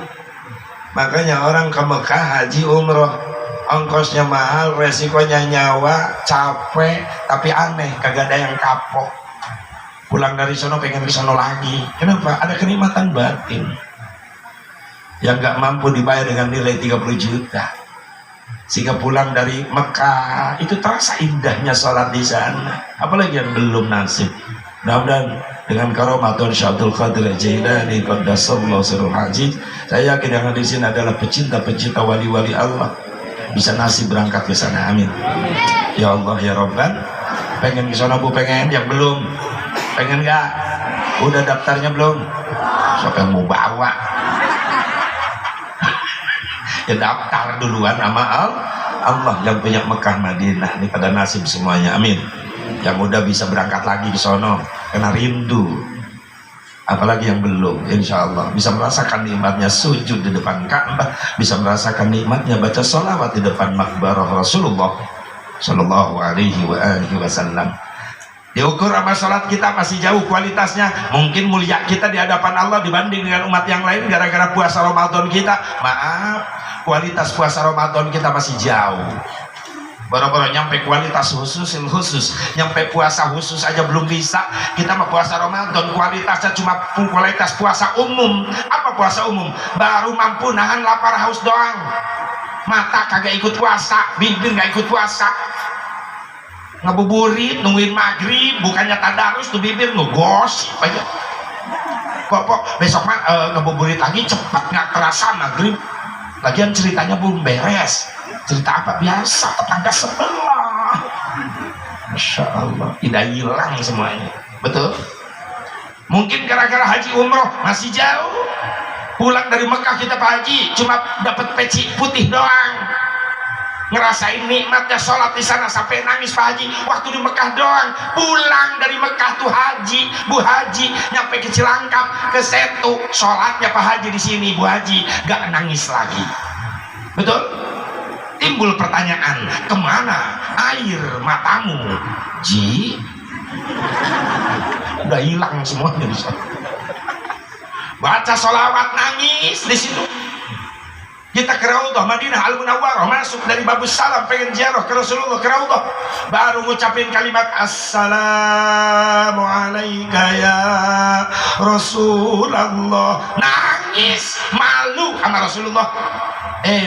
Makanya orang ke Mekah haji umroh ongkosnya mahal, resikonya nyawa, capek, tapi aneh, kagak ada yang kapok. Pulang dari sono pengen ke sono lagi. Kenapa? Ada kenikmatan batin yang gak mampu dibayar dengan nilai 30 juta. Sehingga pulang dari Mekah itu terasa indahnya sholat di sana. Apalagi yang belum nasib. Mudah-mudahan dengan karomat Syaikhul Qadir Jailani qaddasallahu sirruhu haji, saya yakin yang di sini adalah pecinta-pecinta wali-wali Allah, bisa nasib berangkat ke sana. Amin. Ya Allah ya Rabban. Pengen ke sana Bu? Pengen? Yang belum? Pengen gak? Udah daftarnya belum? Siapa yang mau bawa? Ya daftar duluan sama Allah yang punya Mekah Madinah. Ini pada nasib semuanya. Amin. Yang muda bisa berangkat lagi ke sono karena rindu. Apalagi yang belum, insya Allah bisa merasakan nikmatnya sujud di depan Ka'bah, bisa merasakan nikmatnya baca sholawat di depan makbarah Rasulullah Sallallahu Alaihi Wasallam. Diukur sama sholat kita masih jauh kualitasnya. Mungkin mulia kita di hadapan Allah dibanding dengan umat yang lain gara-gara puasa Ramadan kita. Maaf, kualitas puasa Ramadan kita masih jauh. Baru-baru nyampe kualitas khusus, nyampe puasa khusus aja belum bisa. Kita mah puasa Ramadan kualitasnya cuma kualitas puasa umum. Apa puasa umum? Baru mampu nahan lapar haus doang. Mata kagak ikut puasa, bibir gak ikut puasa. Ngebuburit, nungguin maghrib, bukannya tadarus tuh bibir ngegosip aja. Kok besok mah ngebuburit lagi cepat, gak kerasa maghrib. Lagian ceritanya belum beres. Cerita apa? Biasa, tetangga sebelah. Masya Allah, tidak hilang semuanya. Betul? Mungkin gara-gara haji umroh masih jauh. Pulang dari Mekah kita Pak Haji cuma dapat peci putih doang. Ngerasain nikmatnya sholat di sana sampai nangis Pak Haji. Waktu di Mekah doang. Pulang dari Mekah tuh Haji, Bu Haji nyampe ke Cilangkap, ke Setu, sholatnya Pak Haji di sini Bu Haji, gak nangis lagi. Betul? Timbul pertanyaan, kemana air matamu, Ji? Udah hilang semuanya di sana. Baca sholawat nangis di situ. Kita ke Raudhah Madinah Al-Munawwarah, masuk dari Babus Salam pengen ziarah ke Rasulullah ke Raudhah, baru ngucapin kalimat Assalamu alayka ya Rasulullah, nangis malu sama Rasulullah.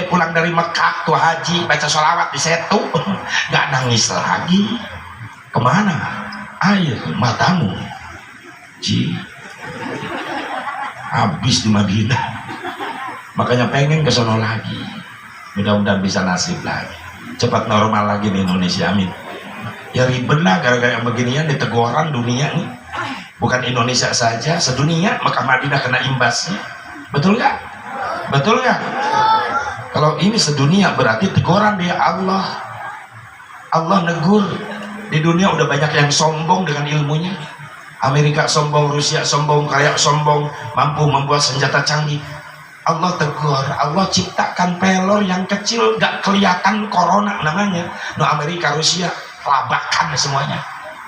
Pulang dari Mekah tuh haji baca sholawat di Setu gak nangis lagi. Kemana air matamu, Ji? Habis di Madinah. Makanya pengen ke sono lagi. Mudah-mudahan bisa nasib lagi, cepat normal lagi di Indonesia. Amin. Ya ribet lah gara-gara yang beginian, diteguran dunia nih. Bukan Indonesia saja, sedunia. Mekah Madinah kena imbasnya. Betul gak? Betul gak? Kalau ini sedunia berarti teguran dia Allah. Allah negur. Di dunia udah banyak yang sombong dengan ilmunya. Amerika sombong, Rusia sombong, Korea sombong, mampu membuat senjata canggih. Allah tegur, Allah ciptakan pelor yang kecil, gak kelihatan, corona namanya. No, Amerika, Rusia, labakan semuanya,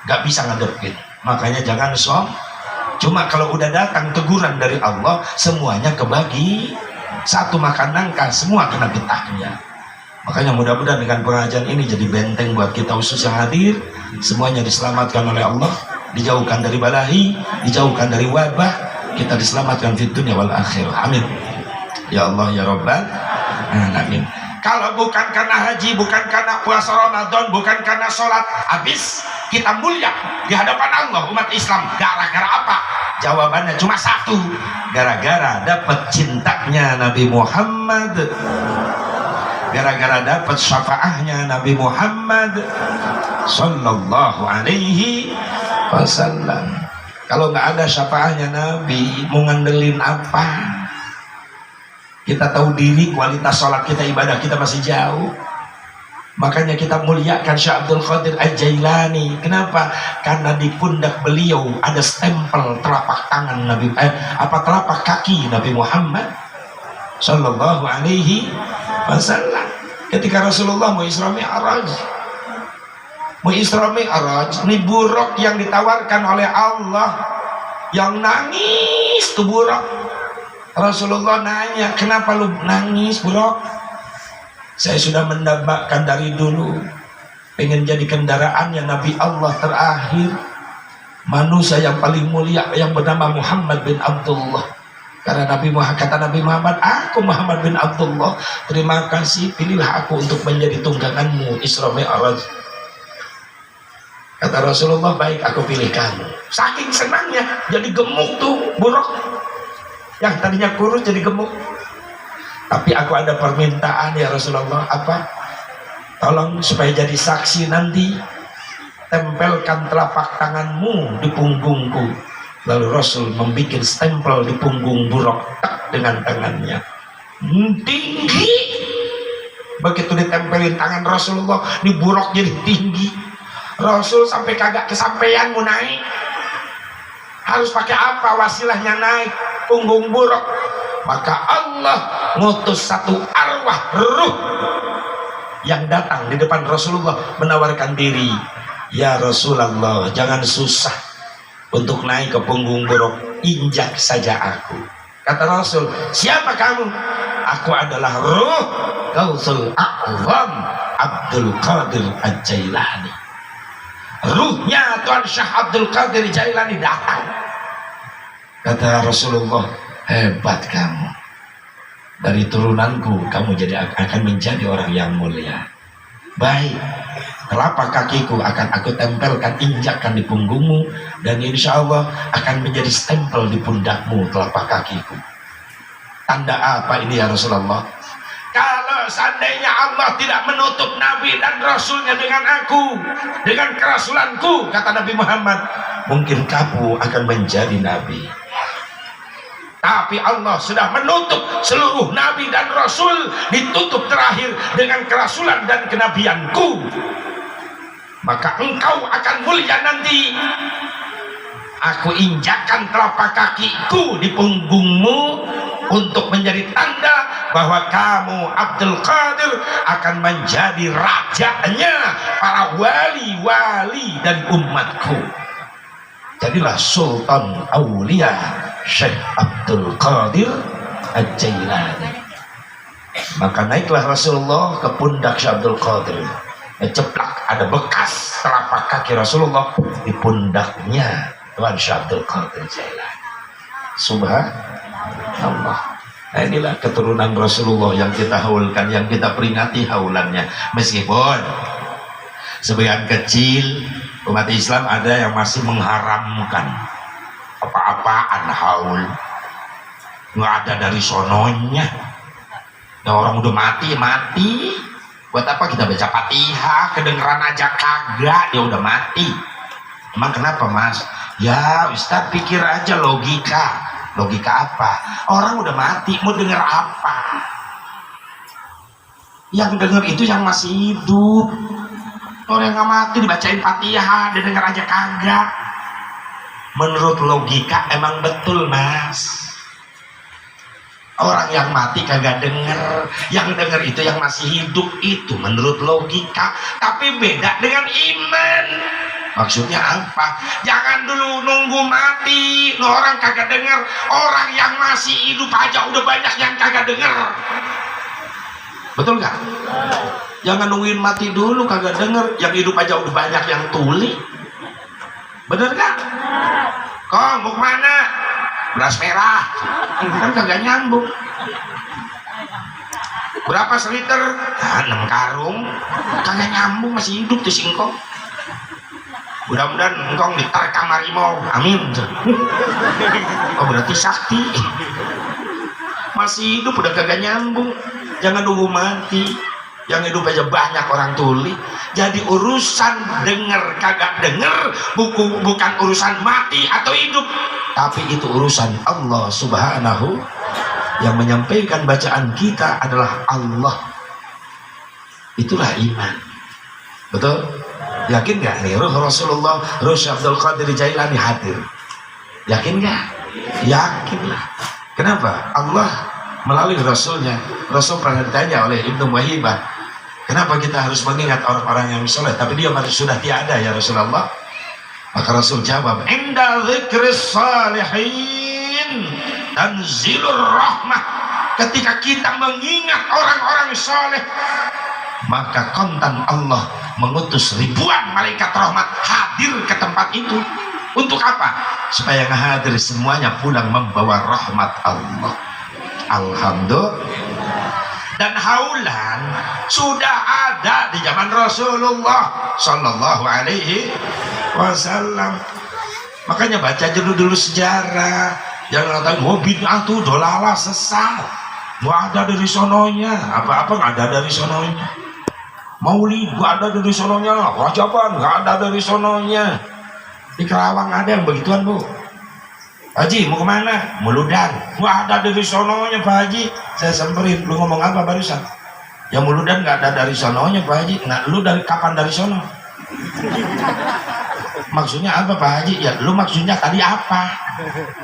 gak bisa ngadepin. Makanya jangan sombong. Cuma kalau udah datang teguran dari Allah, semuanya kebagi. Satu makan nangka, semua kena getahnya. Makanya mudah-mudahan dengan pengajian ini jadi benteng buat kita khusus yang hadir. Semuanya diselamatkan oleh Allah, dijauhkan dari balahi, dijauhkan dari wabah. Kita diselamatkan di dunia wal akhir. Amin. Ya Allah ya Rabbal Alamin. Kalau bukan karena haji, bukan karena puasa Ramadan, bukan karena sholat, habis kita mulia di hadapan Allah umat Islam. Gara-gara apa? Jawabannya cuma satu, gara-gara dapat cintanya Nabi Muhammad, gara-gara dapat syafaahnya Nabi Muhammad Sallallahu Alaihi Wasallam. Kalau nggak ada syafaahnya Nabi, mau ngandelin apa? Kita tahu diri, kualitas sholat kita, ibadah kita masih jauh. Makanya kita muliakan Syekh Abdul Qadir Al-Jailani. Kenapa? Karena di pundak beliau ada stempel telapak tangan Nabi, telapak kaki Nabi Muhammad Sallallahu Alaihi Wasallam. Ketika Rasulullah mau Isra Mi'raj, ini buruk yang ditawarkan oleh Allah, yang nangis tuh buruk. Rasulullah nanya, kenapa lu nangis buruk? Saya sudah mendambakan dari dulu pengen jadi kendaraannya Nabi Allah terakhir, manusia yang paling mulia yang bernama Muhammad bin Abdullah. Karena Nabi Muhammad, kata Nabi Muhammad, aku Muhammad bin Abdullah, terima kasih, pilihlah aku untuk menjadi tungganganmu Isra Mi'raj. Kata Rasulullah, baik, aku pilih kamu. Saking senangnya jadi gemuk tuh buruk, yang tadinya kurus jadi gemuk. Tapi aku ada permintaan ya Rasulullah. Apa? Tolong supaya jadi saksi nanti, tempelkan telapak tanganmu di punggungku. Lalu Rasul membuat stempel di punggung buruk dengan tangannya tinggi. Begitu ditempelin tangan Rasulullah, di buruk jadi tinggi. Rasul sampai kagak kesampaian mau naik. Harus pakai apa wasilahnya naik punggung buruk? Maka Allah ngutus satu arwah ruh yang datang di depan Rasulullah menawarkan diri. Ya Rasulullah, jangan susah untuk naik ke punggung buruk, injak saja aku. Kata Rasul, siapa kamu? Aku adalah ruh Gausul A'zam Abdul Qadir Al-Jailani. Ruhnya Tuan Syekh Abdul Qadir Jailani datang. Kata Rasulullah, hebat kamu, dari turunanku kamu akan menjadi orang yang mulia. Baik, telapak kakiku akan aku tempelkan, injakkan di punggungmu, dan insya Allah akan menjadi stempel di pundakmu telapak kakiku. Tanda apa ini ya Rasulullah? Kalau seandainya Allah tidak menutup Nabi dan Rasulnya dengan aku, dengan kerasulanku, kata Nabi Muhammad, mungkin kamu akan menjadi Nabi. Tapi Allah sudah menutup seluruh Nabi dan Rasul, ditutup terakhir dengan kerasulan dan kenabianku. Maka engkau akan mulia nanti. Aku injakkan telapak kakiku di punggungmu untuk menjadi tanda bahwa kamu Abdul Qadir akan menjadi rajanya para wali-wali dan umatku. Jadilah Sultan Aulia Syekh Abdul Qadir Al-Jailani. Maka naiklah Rasulullah ke pundak Syekh Abdul Qadir. Ceplak, ada bekas telapak kaki Rasulullah di pundaknya Tuan Syekh Abdul Qadir Jailani. Subhanallah. Nah, inilah keturunan Rasulullah yang kita haulkan, yang kita peringati haulannya. Meskipun sebagian kecil umat Islam ada yang masih mengharamkan apa-apaan haul, nggak ada dari sononya. Ya, orang udah mati, buat apa kita baca Fatihah, kedengeran aja kagak, dia udah mati. Emang kenapa mas? Ya Ustaz, pikir aja logika apa? Orang udah mati, mau denger apa? Yang denger itu yang masih hidup. Orang yang nggak mati dibacain Fatihah, dia denger aja kagak. Menurut logika emang betul mas. Orang yang mati kagak denger, yang denger itu yang masih hidup, itu menurut logika. Tapi beda dengan iman. Maksudnya apa? Jangan dulu nunggu mati, orang kagak denger. Orang yang masih hidup aja udah banyak yang kagak denger. Betul gak? Jangan nungguin mati dulu kagak denger, yang hidup aja udah banyak yang tuli. Bener gak? Kong, mau kemana? Beras merah. Kan kagak nyambung. Berapa seliter? 6 karung. Kagak nyambung, masih hidup di singkong. Mudah-mudahan engkong diterkam harimau. Amin. Oh berarti sakti. Masih hidup udah kagak nyambung. Jangan nunggu mati. Yang hidup aja banyak orang tuli. Jadi urusan denger kagak denger bukan urusan mati atau hidup, tapi itu urusan Allah Subhanahu. Yang menyampaikan bacaan kita adalah Allah. Itulah iman. Betul? Yakin nggak nih ruh Rasulullah, ruh Syekh Abdul Qadir Jailani hadir? Yakin nggak? Yakinlah. Kenapa? Allah melalui Rasulnya. Rasul pernah ditanya oleh Ibnu Wahibah, kenapa kita harus mengingat orang-orang yang soleh? Tapi dia sudah tiada ya Rasulullah. Maka Rasul jawab, inda dzikris salihin tanzilur rahmah. Ketika kita mengingat orang-orang soleh, maka kontan Allah mengutus ribuan malaikat rahmat hadir ke tempat itu. Untuk apa? Supaya hadir semuanya pulang membawa rahmat Allah. Alhamdulillah. Dan haulan sudah ada di zaman Rasulullah Sallallahu Alaihi Wasallam. Makanya baca dulu sejarah. Jangan kata bid'ah tuh dolalah sesat. Nggak ada dari sononya. Apa-apa nggak ada dari sononya. Maulid nggak ada dari sononya. Wajaban nggak ada dari sononya. Di Kerawang ada yang begituan, Bu. Haji mau kemana? Muludan. Nggak ada dari sononya, Pak Haji. Saya samperin, lu ngomong apa barusan? Ya Muludan nggak ada dari sononya, Pak Haji. Nah, lu dari kapan dari sono? Maksudnya apa, Pak Haji? Ya lu maksudnya tadi apa?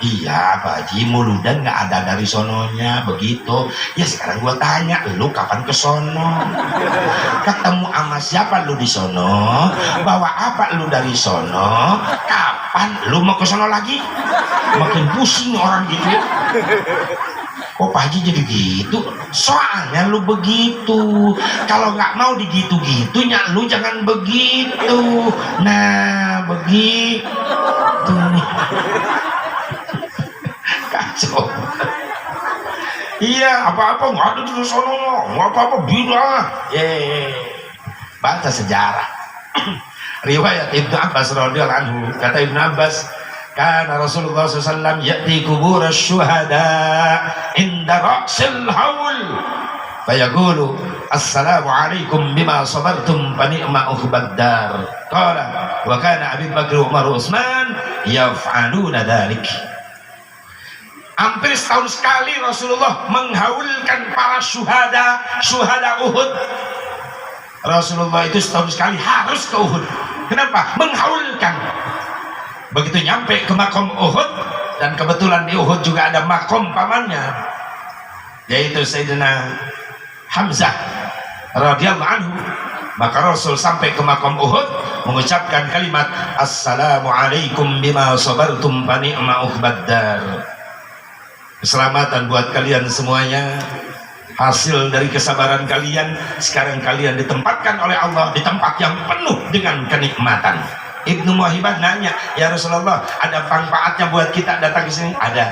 Iya, Pak Haji, Muludan nggak ada dari sononya, begitu. Ya sekarang gua tanya, lu kapan ke sono? Ketemu sama siapa lu di sono? Bawa apa lu dari sono? Kapan lu mau ke sono lagi? Makin pusing orang gitu. Kok Pak Haji jadi gitu? Soalnya lu begitu. Kalau nggak mau digitu-gitunya, lu jangan begitu. Nah, begitu nih. Kacau. Iya, apa-apa nggak ada di sono, nggak apa-apa bid'ah. Baca sejarah. Riwayat Ibnu Abbas radhiyallahu anhu, kata Ibnu Abbas, karena Rasulullah SAW ya'ti kubur syuhada inda ra'sil haul fayaqulu assalamu alaikum bima sabartum fa ni'ma ukhbad dar. Qala wa kana Abu Bakar Umar Utsman yaf'aluna dzalik. Hampir setahun sekali Rasulullah menghaulkan para syuhada Uhud. Rasulullah itu setahun sekali harus ke Uhud. Kenapa? Menghaulkan. Begitu nyampe ke makom Uhud, dan kebetulan di Uhud juga ada makom pamannya, yaitu Sayyidina Hamzah radhiyallahu anhu. Maka Rasul sampai ke makom Uhud mengucapkan kalimat assalamualaikum bima sabartum fa ni'ma ukhbad dar. Keselamatan buat kalian semuanya, hasil dari kesabaran kalian. Sekarang kalian ditempatkan oleh Allah di tempat yang penuh dengan kenikmatan. Ibnu Wahibah nanya, ya Rasulullah, ada manfaatnya buat kita datang ke sini? Ada.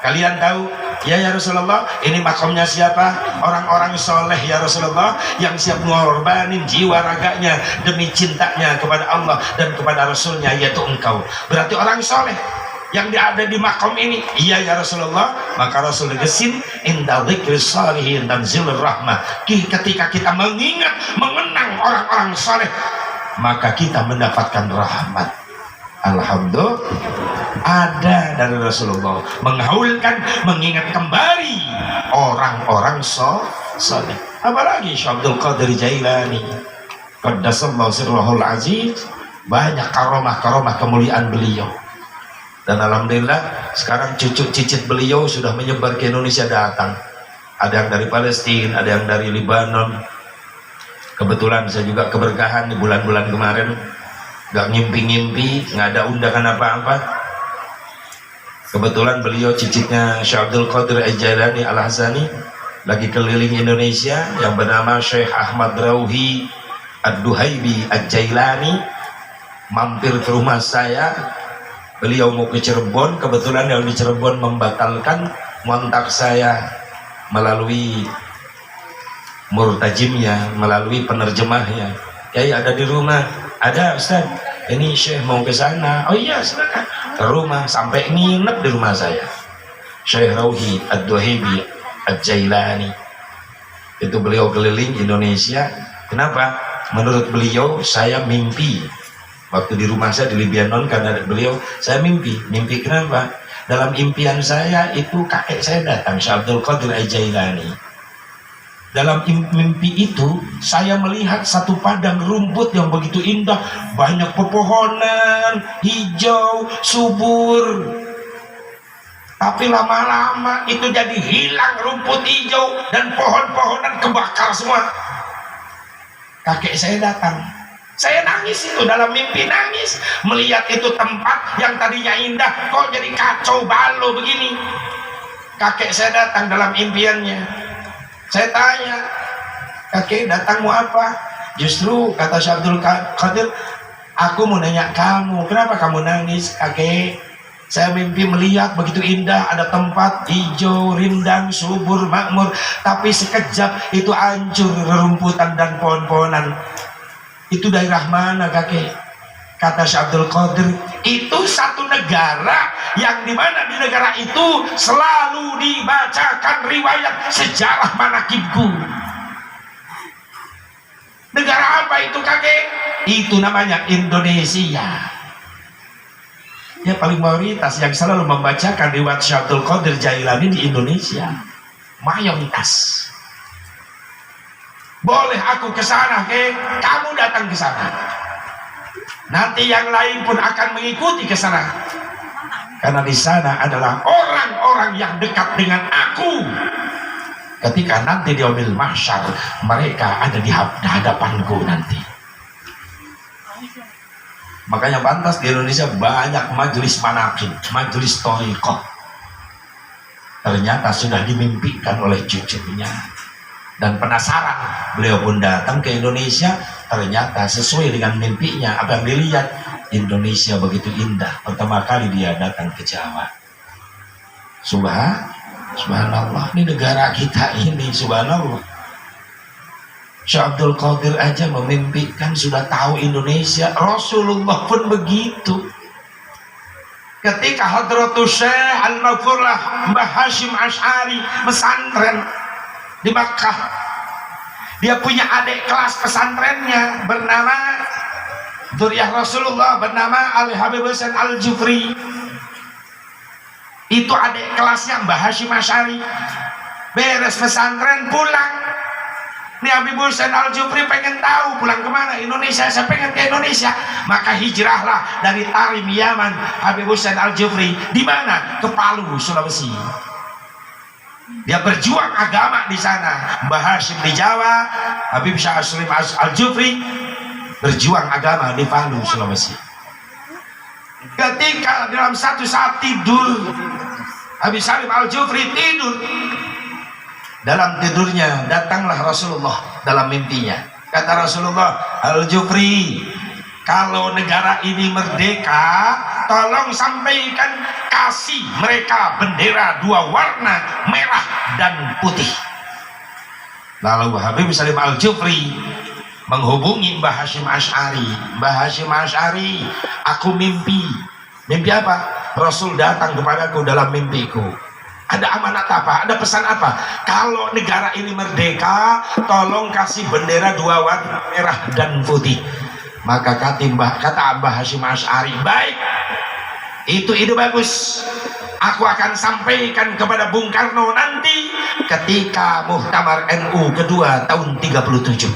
Kalian tahu? Ya Rasulullah, ini makomnya siapa? Orang-orang soleh ya Rasulullah, yang siap mengorbanin jiwa raganya demi cintanya kepada Allah dan kepada Rasulnya, yaitu engkau. Berarti orang soleh yang ada di makom ini. Iya ya Rasulullah. Maka Rasul gesin, inda dzikris salihin tanzilur rahmah. Ketika kita mengenang orang-orang soleh, maka kita mendapatkan rahmat. Alhamdulillah. Ada dari Rasulullah menghaulkan, mengingat kembali orang-orang soleh. Apalagi Syekh Abdul Qadir Jailani qaddasallahu sirrahul aziz, banyak karomah kemuliaan beliau. Dan alhamdulillah sekarang cucu cicit beliau sudah menyebar ke Indonesia datang. Ada yang dari Palestina, ada yang dari Libanon. Kebetulan saya juga keberkahan di bulan-bulan kemarin, gak ngimpi-ngimpi, gak ada undangan apa-apa. Kebetulan beliau cicitnya Syekh Abdul Qadir Jailani Al-Hasani lagi keliling Indonesia, yang bernama Syekh Ahmad Rauhi Ad-Duhaibi Ad-Jailani, mampir ke rumah saya. Beliau mau ke Cirebon, kebetulan yang di Cirebon membatalkan, ngontak saya melalui murtajimnya, melalui penerjemahnya. Ya ada di rumah. Ada Ustaz, ini Syekh mau ke sana. Oh iya silakan. Ke rumah, sampai nginep di rumah saya. Syekh Rauhi Ad-Duhaibi Ad-Jailani. Itu beliau keliling Indonesia. Kenapa? Menurut beliau saya mimpi. Waktu di rumah saya di Libanon, karena beliau, saya mimpi kenapa? Dalam impian saya itu kakek saya datang, Syekh Abdul Qadir Jailani. Dalam mimpi itu saya melihat satu padang rumput yang begitu indah, banyak pepohonan, hijau, subur. Tapi lama-lama itu jadi hilang rumput hijau dan pohon-pohonan kebakar semua. Kakek saya datang. Saya nangis itu dalam mimpi, nangis melihat itu tempat yang tadinya indah kok jadi kacau balau begini. Kakek saya datang dalam impiannya. Saya tanya, kakek datang mau apa? Justru kata Syekh Abdul Qadir, aku mau nanya kamu, kenapa kamu nangis kakek? Saya mimpi melihat begitu indah, ada tempat hijau, rindang, subur, makmur, tapi sekejap itu hancur rerumputan dan pohon-pohonan. Itu daerah mana kakek? Kata Syekh Abdul Qadir, itu satu negara yang dimana di negara itu selalu dibacakan riwayat sejarah manakibku. Negara apa itu kakek? Itu namanya Indonesia. Ya paling mayoritas yang selalu membacakan riwayat Syekh Abdul Qadir Jailani di Indonesia, mayoritas. Boleh aku ke sana, kakek? Kamu datang ke sana. Nanti yang lain pun akan mengikuti ke sana. Karena di sana adalah orang-orang yang dekat dengan aku. Ketika nanti di yaumil mahsyar, mereka ada di hadapanku nanti. Makanya pantas di Indonesia banyak majelis manaqib, majelis thariqah. Ternyata sudah dimimpikan oleh cucunya. Dan penasaran, beliau pun datang ke Indonesia. Ternyata sesuai dengan mimpinya, apa yang dilihat, Indonesia begitu indah. Pertama kali dia datang ke Jawa. Subhanallah, ini negara kita ini, subhanallah. Syekh Abdul Qadir aja memimpikan sudah tahu Indonesia. Rasulullah pun begitu. Ketika Hadratus Syekh Al-Maghfurlah Mbah Hashim Asy'ari pesantren di Makkah, dia punya adik kelas pesantrennya bernama Dzurriyyah Rasulullah, bernama Ali Habib Husain Al-Jufri. Itu adik kelasnya Mbah Hashim Asy'ari. Beres pesantren pulang, nih Habib Husain Al-Jufri pengen tahu pulang kemana. Indonesia, saya pengen ke Indonesia. Maka hijrahlah dari Tarim Yaman Habib Husain Al-Jufri. Di mana? Ke Palu, Sulawesi. Dia berjuang agama di sana. Mbah Hashim di Jawa, Habib Syah Aslim Al-Jufri berjuang agama di Palu, Sulawesi. Ketika dalam satu saat tidur, Habib Salim Al-Jufri tidur. Dalam tidurnya datanglah Rasulullah dalam mimpinya. Kata Rasulullah, Al-Jufri, kalau negara ini merdeka, tolong sampaikan, kasih mereka bendera dua warna, merah dan putih. Lalu Habib Salim Al-Jufri menghubungi Mbah Hashim Asy'ari. Mbah Hashim Asy'ari, aku mimpi. Mimpi apa? Rasul datang kepadaku dalam mimpiku. Ada amanat apa? Ada pesan apa? Kalau negara ini merdeka, tolong kasih bendera dua warna, merah dan putih. Maka kata Mbah Hashim Asy'ari, baik, itu ide bagus. Aku akan sampaikan kepada Bung Karno nanti ketika Muktamar NU kedua tahun 37.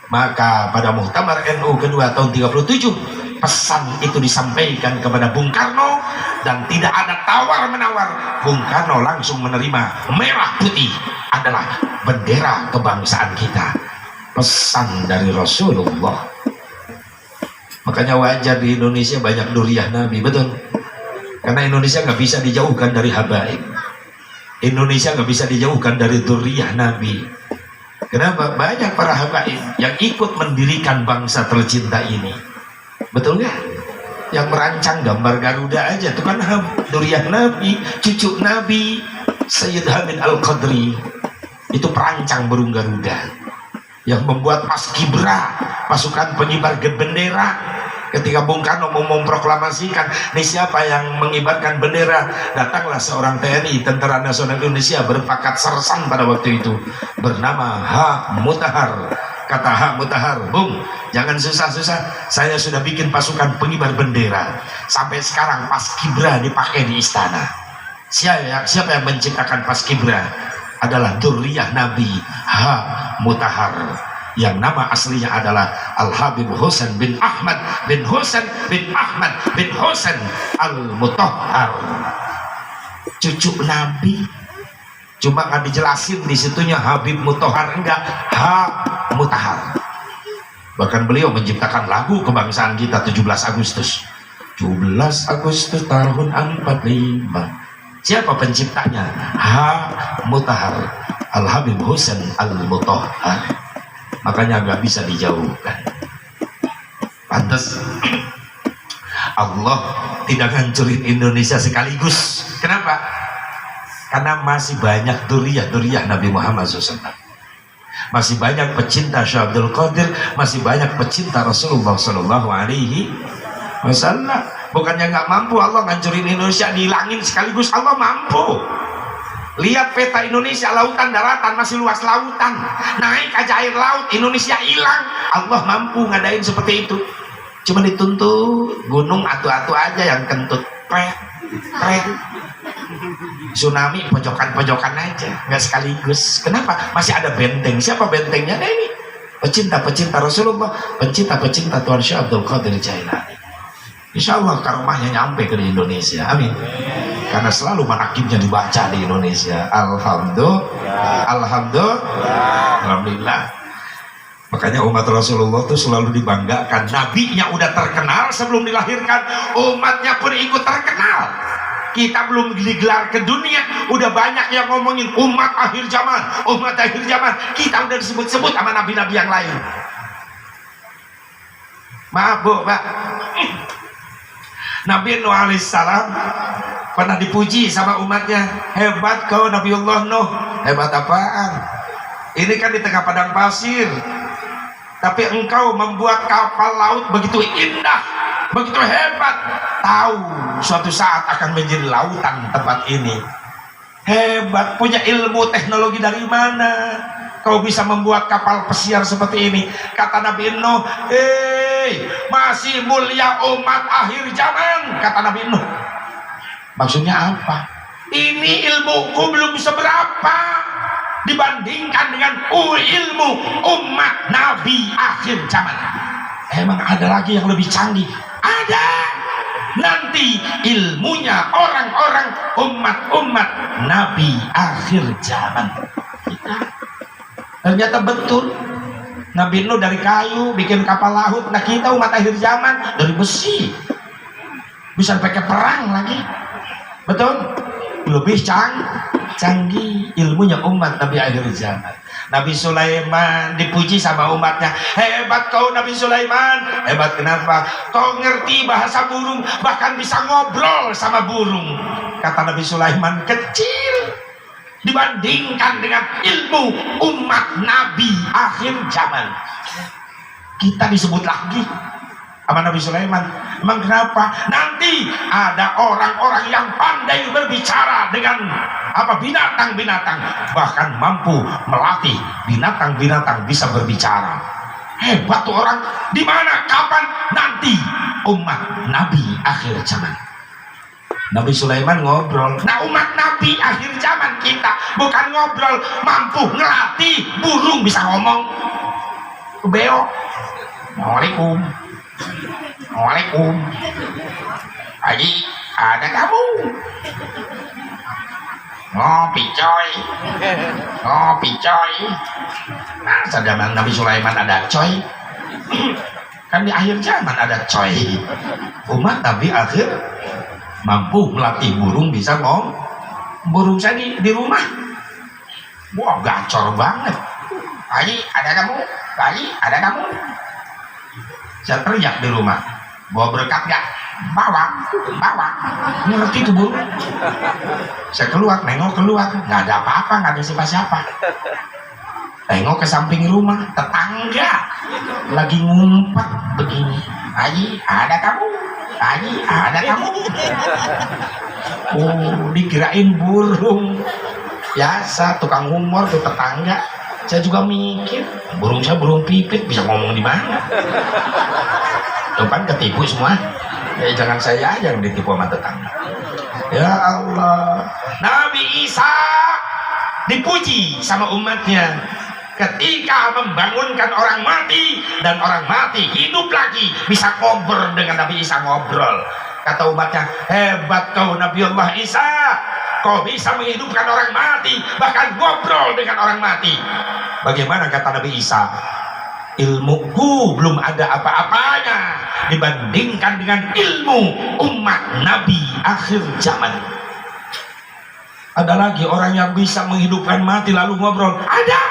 Maka pada Muktamar NU kedua tahun 37, pesan itu disampaikan kepada Bung Karno dan tidak ada tawar-menawar. Bung Karno langsung menerima merah putih adalah bendera kebangsaan kita. Pesan dari Rasulullah. Makanya wajar di Indonesia banyak Dzurriyyah Nabi, betul? Karena Indonesia nggak bisa dijauhkan dari habaib. Indonesia nggak bisa dijauhkan dari Dzurriyyah Nabi. Kenapa? Banyak para habaib yang ikut mendirikan bangsa tercinta ini. Betul nggak? Yang merancang gambar Garuda aja itu kan Dzurriyyah Nabi, cucu Nabi Sayyid Hamid Al-Qadri. Itu perancang burung Garuda. Yang membuat Paskibra, pasukan pengibar bendera. Ketika Bung Karno mau memproklamasikan, ini siapa yang mengibarkan bendera? Datanglah seorang TNI, Tentara Nasional Indonesia, berpangkat sersan pada waktu itu, bernama H. Mutahar. Kata H. Mutahar, Bung, jangan susah-susah, saya sudah bikin pasukan pengibar bendera. Sampai sekarang Paskibra dipakai di istana. Siapa yang menciptakan Paskibra? adalah dzurriyyah Nabi Mutahhar yang nama aslinya adalah Al-Habib Husain bin Ahmad bin Husain bin Ahmad bin Husain Al-Mutahhar, cucu Nabi. Cuma nggak dijelasin di situnya Habib Mutahhar, enggak, Mutahhar. Bahkan beliau menciptakan lagu kebangsaan kita 17 Agustus tahun 45. Siapa penciptanya? Mutahhar, Al-Habib Husain Al-Mutahhar. Makanya nggak bisa dijauhkan. Pantas Allah tidak hancurin Indonesia sekaligus. Kenapa? Karena masih banyak dzurriyyah Nabi Muhammad SAW. Masih banyak pecinta Syekh Abdul Qadir, masih banyak pecinta Rasulullah Sallallahu Alaihi Wasallam. Bukannya nggak mampu Allah ngancurin Indonesia, dihilangin sekaligus, Allah mampu. Lihat peta Indonesia, lautan daratan masih luas lautan, naik aja air laut Indonesia hilang, Allah mampu ngadain seperti itu. Cuma dituntut gunung atu-atu aja yang kentut, pret. Tsunami pojokan-pojokan aja, nggak sekaligus. Kenapa? Masih ada benteng. Siapa bentengnya? Nah ini pecinta Rasulullah, pecinta Tuhan Syekh Abdul Qadir Jailani. Insya Allah karomahnya nyampe ke Indonesia, amin. Karena selalu manakibnya dibaca di Indonesia. Alhamdulillah. Makanya umat Rasulullah itu selalu dibanggakan. Nabinya udah terkenal sebelum dilahirkan, umatnya pun ikut terkenal. Kita belum digelar ke dunia, udah banyak yang ngomongin umat akhir zaman. Kita udah disebut-sebut sama nabi-nabi yang lain. Maaf Bu, Pak. Nabi Nuh alaihissalam pernah dipuji sama umatnya, hebat kau Nabiullah Nuh. Hebat apaan? Ini kan di tengah padang pasir, tapi engkau membuat kapal laut begitu indah, begitu hebat. Tahu suatu saat akan menjadi lautan tempat ini. Hebat, punya ilmu teknologi dari mana kau bisa membuat kapal pesiar seperti ini? Kata Nabi Nuh, masih mulia umat akhir zaman, kata Nabi Nuh. Maksudnya apa? Ini ilmuku belum seberapa dibandingkan dengan ilmu umat Nabi akhir zaman. Emang ada lagi yang lebih canggih? Ada. Nanti ilmunya orang-orang umat Nabi akhir zaman. Ternyata betul. Nabi Nuh dari kayu bikin kapal laut. Nah kita umat akhir zaman dari besi, bisa pakai perang lagi. Betul? Lebih canggih ilmunya umat Nabi akhir zaman. Nabi Sulaiman dipuji sama umatnya, hebat kau Nabi Sulaiman. Hebat kenapa? Kau ngerti bahasa burung, bahkan bisa ngobrol sama burung. Kata Nabi Sulaiman, kecil dibandingkan dengan ilmu umat Nabi akhir zaman. Kita disebut lagi sama Nabi Sulaiman. Emang kenapa? Nanti ada orang-orang yang pandai berbicara dengan binatang-binatang, bahkan mampu melatih binatang-binatang bisa berbicara. Hebat tuh orang. Di mana? Kapan? Nanti umat Nabi akhir zaman. Nabi Sulaiman ngobrol. Nah umat Nabi akhir zaman kita bukan ngobrol, mampu ngelatih burung bisa ngomong. Beo, Assalamualaikum. Haji, ada kamu? Ngopi coy. Nah, zaman Nabi Sulaiman ada coy. Kan di akhir zaman ada coy. Umat Nabi akhir mampu melatih burung bisa ngomong. Burung saya di rumah, wah gacor banget. Haji, ada kamu? Saya teriak di rumah, bawa berkat gak? Bawa. Ngerti tuh burung. Saya nengok keluar, nggak ada apa-apa, nggak ada siapa-siapa. Tengok ke samping rumah, tetangga lagi ngumpet begini. Haji, ada kamu? Oh, dikirain burung. Biasa tukang humor tuh tetangga. Saya juga mikir, burung saya burung pipit, bisa ngomong di mana? Depan ketipu semua. Jangan saya aja yang ditipu sama tetangga. Ya Allah. Nabi Isa dipuji sama umatnya ketika membangunkan orang mati dan orang mati hidup lagi, bisa ngobrol dengan Nabi Isa, ngobrol. Kata umatnya, hebat kau Nabiullah Isa, kau bisa menghidupkan orang mati, bahkan ngobrol dengan orang mati. Bagaimana kata Nabi Isa? Ilmuku belum ada apa-apanya dibandingkan dengan ilmu umat Nabi akhir zaman. Ada lagi orang yang bisa menghidupkan mati lalu ngobrol? Ada.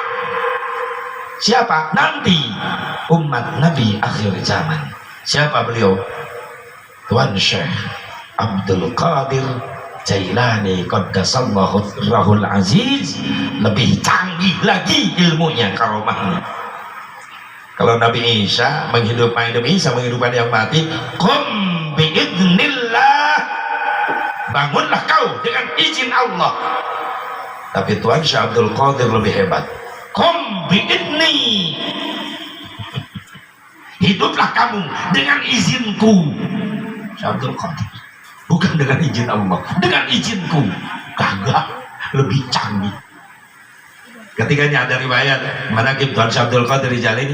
Siapa? Nanti umat Nabi akhir zaman. Siapa beliau? Tuan Syekh Abdul Qadir Jailani Qaddasallahu Sirrahul Aziz. Lebih canggih lagi ilmunya, karomahnya. Kalau Nabi Isa menghidupkan yang mati, qum biidznillah, bangunlah kau dengan izin Allah. Tapi Tuan Syekh Abdul Qadir lebih hebat. Qum biidzni, hiduplah kamu dengan izinku. Syekh Abdul Qadir, bukan dengan izin Allah, dengan izinku. Kagak, lebih canggih. Ketiganya ada riwayat manaqib Tuan Syekh Abdul Qadir Jailani.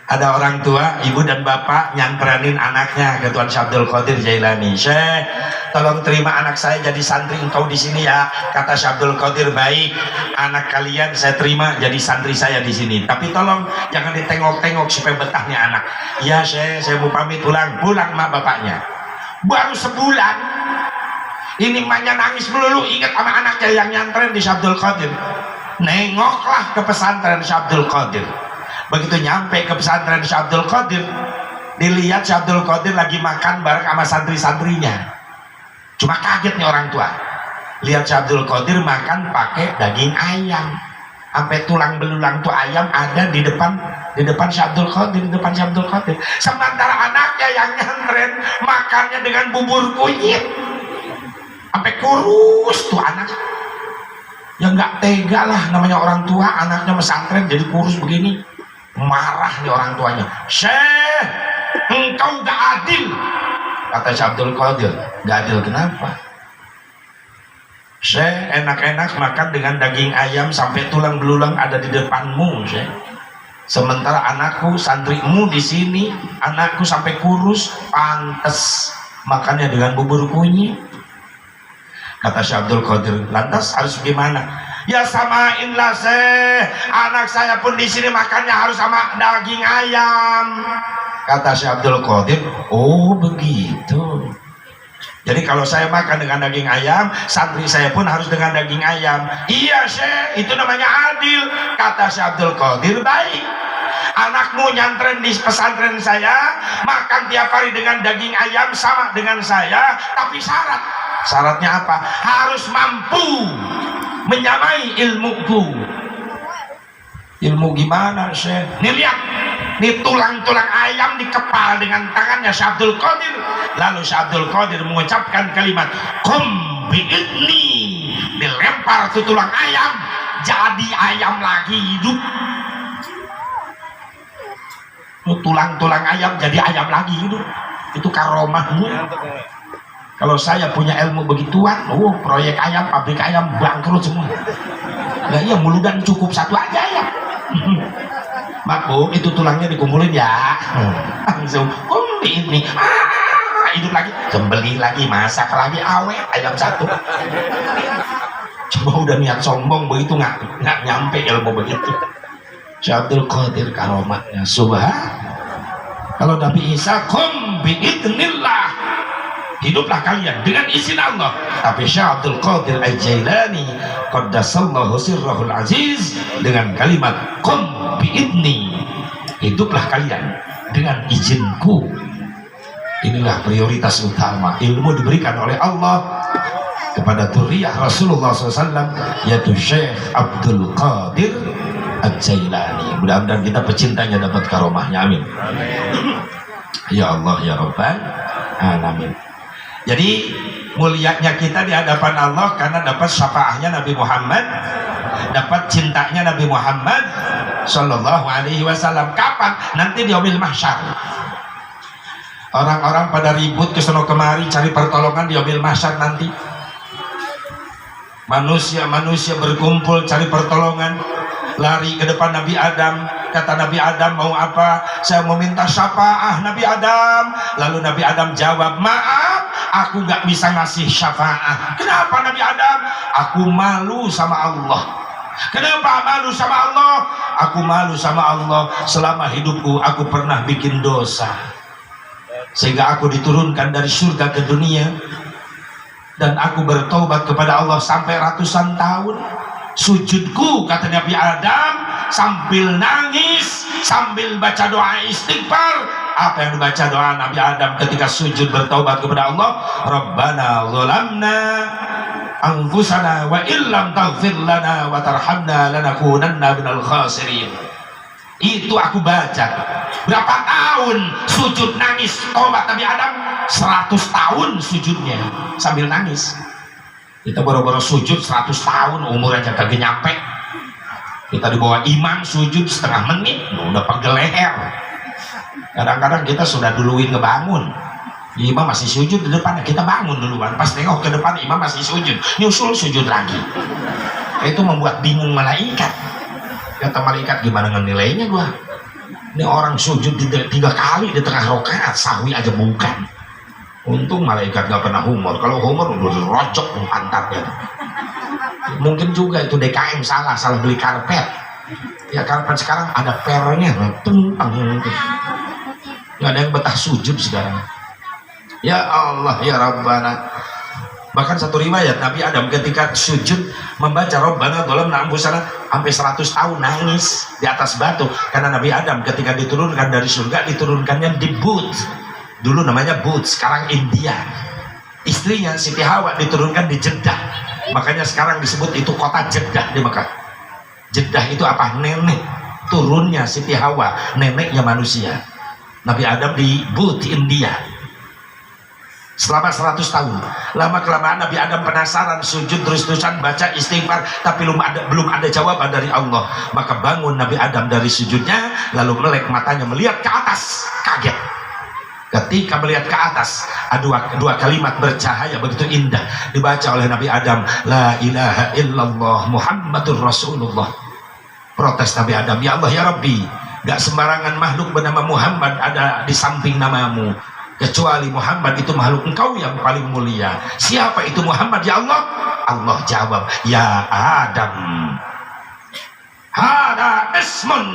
Ada orang tua, ibu dan bapak nyantranin anaknya ke Tuan Syekh Abdul Qadir Jailani. Syekh, tolong terima anak saya jadi santri engkau di sini ya. Kata Syekh Abdul Qadir, baik, anak kalian saya terima jadi santri saya di sini. Tapi tolong jangan ditengok-tengok supaya betahnya anak. Ya Syekh, saya mau pamit pulang. Pulang mak bapaknya. Baru sebulan, ini emaknya nangis melulu ingat sama anaknya yang nyantren di Syekh Abdul Qadir. Nengoklah ke pesantren Syekh Abdul Qadir. Begitu nyampe ke pesantren Syekh Abdul Qadir, dilihat Syekh Abdul Qadir lagi makan bareng sama santri-santrinya. Cuma kaget nih orang tua, lihat Syekh Abdul Qadir makan pakai daging ayam, sampai tulang belulang tuh ayam ada di depan Syekh Abdul Qadir, di depan Syekh Abdul Qadir. Sementara anaknya yang nyantren makannya dengan bubur kunyit, sampai kurus tuh anak. Ya nggak tega lah, namanya orang tua anaknya pesantren jadi kurus begini. Marah nih orang tuanya. Syekh, engkau gak adil. Kata Syekh Abdul Qadir, gak adil kenapa? Syekh, enak-enak makan dengan daging ayam sampai tulang belulang ada di depanmu, Syekh. Sementara anakku, santrimu di sini, anakku sampai kurus, pantes makannya dengan bubur kunyit. Kata Syekh Abdul Qadir, lantas harus gimana? Ya samainlah Syekh, anak saya pun di sini makannya harus sama daging ayam. Kata Syekh Abdul Qadir, oh begitu. Jadi kalau saya makan dengan daging ayam, santri saya pun harus dengan daging ayam. Iya Syekh, itu namanya adil. Kata Syekh Abdul Qadir, baik. Anakmu nyantren di pesantren saya, makan tiap hari dengan daging ayam sama dengan saya, tapi syaratnya apa? Harus mampu menyamai ilmuku. Ilmu gimana Syekh? Nih lihat, nih tulang-tulang ayam dikepal dengan tangannya Syekh Abdul Qadir. Lalu Syekh Abdul Qadir mengucapkan kalimat qum biidzni, dilempar tuh tulang ayam jadi ayam lagi hidup. Tulang-tulang ayam jadi ayam lagi hidup. Itu karomahnya. Kalau saya punya ilmu begituan, proyek ayam, pabrik ayam bangkrut semua. Nah iya, muludan cukup satu aja ya. Maklum, itu tulangnya dikumpulin ya. Langsung, ini hidup lagi, sembelih lagi, masak lagi, awet ayam satu. Coba udah niat sombong begitu nggak nyampe ilmu begitu. Syekh Abdul Qadir karomahnya subhan. Kalau Nabi Isa, qum biidznillah, hiduplah kalian dengan izin Allah. Tapi Syekh Abdul Qadir Al-Jailani Qaddasallahu Sirrahul Aziz dengan kalimat qum biidzni, hiduplah kalian dengan izinku. Inilah prioritas utama. Ilmu diberikan oleh Allah kepada dzurriyyah Rasulullah SAW, yaitu Syekh Abdul Qadir Al-Jailani. Mudah-mudahan kita pecintanya dapat karomahnya, amin. Ya Allah ya Rabbal alamin. Jadi mulianya kita di hadapan Allah karena dapat syafaatnya Nabi Muhammad, dapat cintanya Nabi Muhammad Sallallahu Alaihi Wasallam. Kapan? Nanti di yaumil mahsyar. Orang-orang pada ribut ke sono kemari cari pertolongan di yaumil mahsyar nanti. Manusia-manusia berkumpul cari pertolongan, lari ke depan Nabi Adam. Kata Nabi Adam, mau apa? Saya mau minta syafaah Nabi Adam. Lalu Nabi Adam jawab, maaf, aku gak bisa ngasih syafaah. Kenapa Nabi Adam? Aku malu sama Allah. Kenapa malu sama Allah? Aku malu sama Allah, selama hidupku aku pernah bikin dosa, sehingga aku diturunkan dari surga ke dunia, dan aku bertobat kepada Allah sampai ratusan tahun. Sujudku, kata Nabi Adam, sambil nangis, sambil baca doa istighfar. Apa yang dibaca doa Nabi Adam ketika sujud bertobat kepada Allah? Rabbana zalamna anfusana wa illam taghfir lana wa tarhamna lanakunanna minal khasirin. Itu aku baca. Berapa tahun sujud nangis tobat Nabi Adam? 100 tahun sujudnya sambil nangis. Kita baru-baru sujud 100 tahun, umur aja kagak nyampe. Kita di bawah imam sujud setengah menit udah pegel leher. Kadang-kadang kita sudah duluin ngebangun, imam masih sujud di depan, kita bangun duluan, pas tengok ke depan imam masih sujud, nyusul sujud lagi. Itu membuat bingung malaikat. Kata malaikat, gimana ngenilainya gua? Ini orang sujud 3 kali di tengah rakaat, sahwi aja bukan. Untung malaikat gak pernah humor. Kalau humor udah rocok pantatnya. Mungkin juga itu DKM salah beli karpet. Ya karpet sekarang ada pernya, tumpang. Gak ada yang betah sujud sekarang. Ya Allah, ya Rabbana. Bahkan satu riwayat Nabi Adam ketika sujud membaca Rabbana dzalamna anfusana sampai 100 tahun nangis di atas batu, karena Nabi Adam ketika diturunkan dari surga diturunkannya di Boots. Dulu namanya Boots, sekarang India. Istrinya Siti Hawa diturunkan di Jeddah. Makanya sekarang disebut itu kota Jeddah di Mekah. Jeddah itu apa? Nenek turunnya Siti Hawa, neneknya manusia. Nabi Adam di Boots, India. Selama 100 tahun. Lama kelamaan Nabi Adam penasaran, sujud terus-terusan baca istighfar, tapi belum ada jawaban dari Allah. Maka bangun Nabi Adam dari sujudnya, lalu melek matanya melihat ke atas, kaget. Ketika melihat ke atas, dua kalimat bercahaya begitu indah dibaca oleh Nabi Adam, la ilaha illallah Muhammadur Rasulullah. Protes Nabi Adam, ya Allah ya Rabbi, gak sembarangan makhluk bernama Muhammad ada di samping namamu, kecuali Muhammad itu makhluk engkau yang paling mulia. Siapa itu Muhammad ya Allah? Allah jawab, ya Adam, hada ismun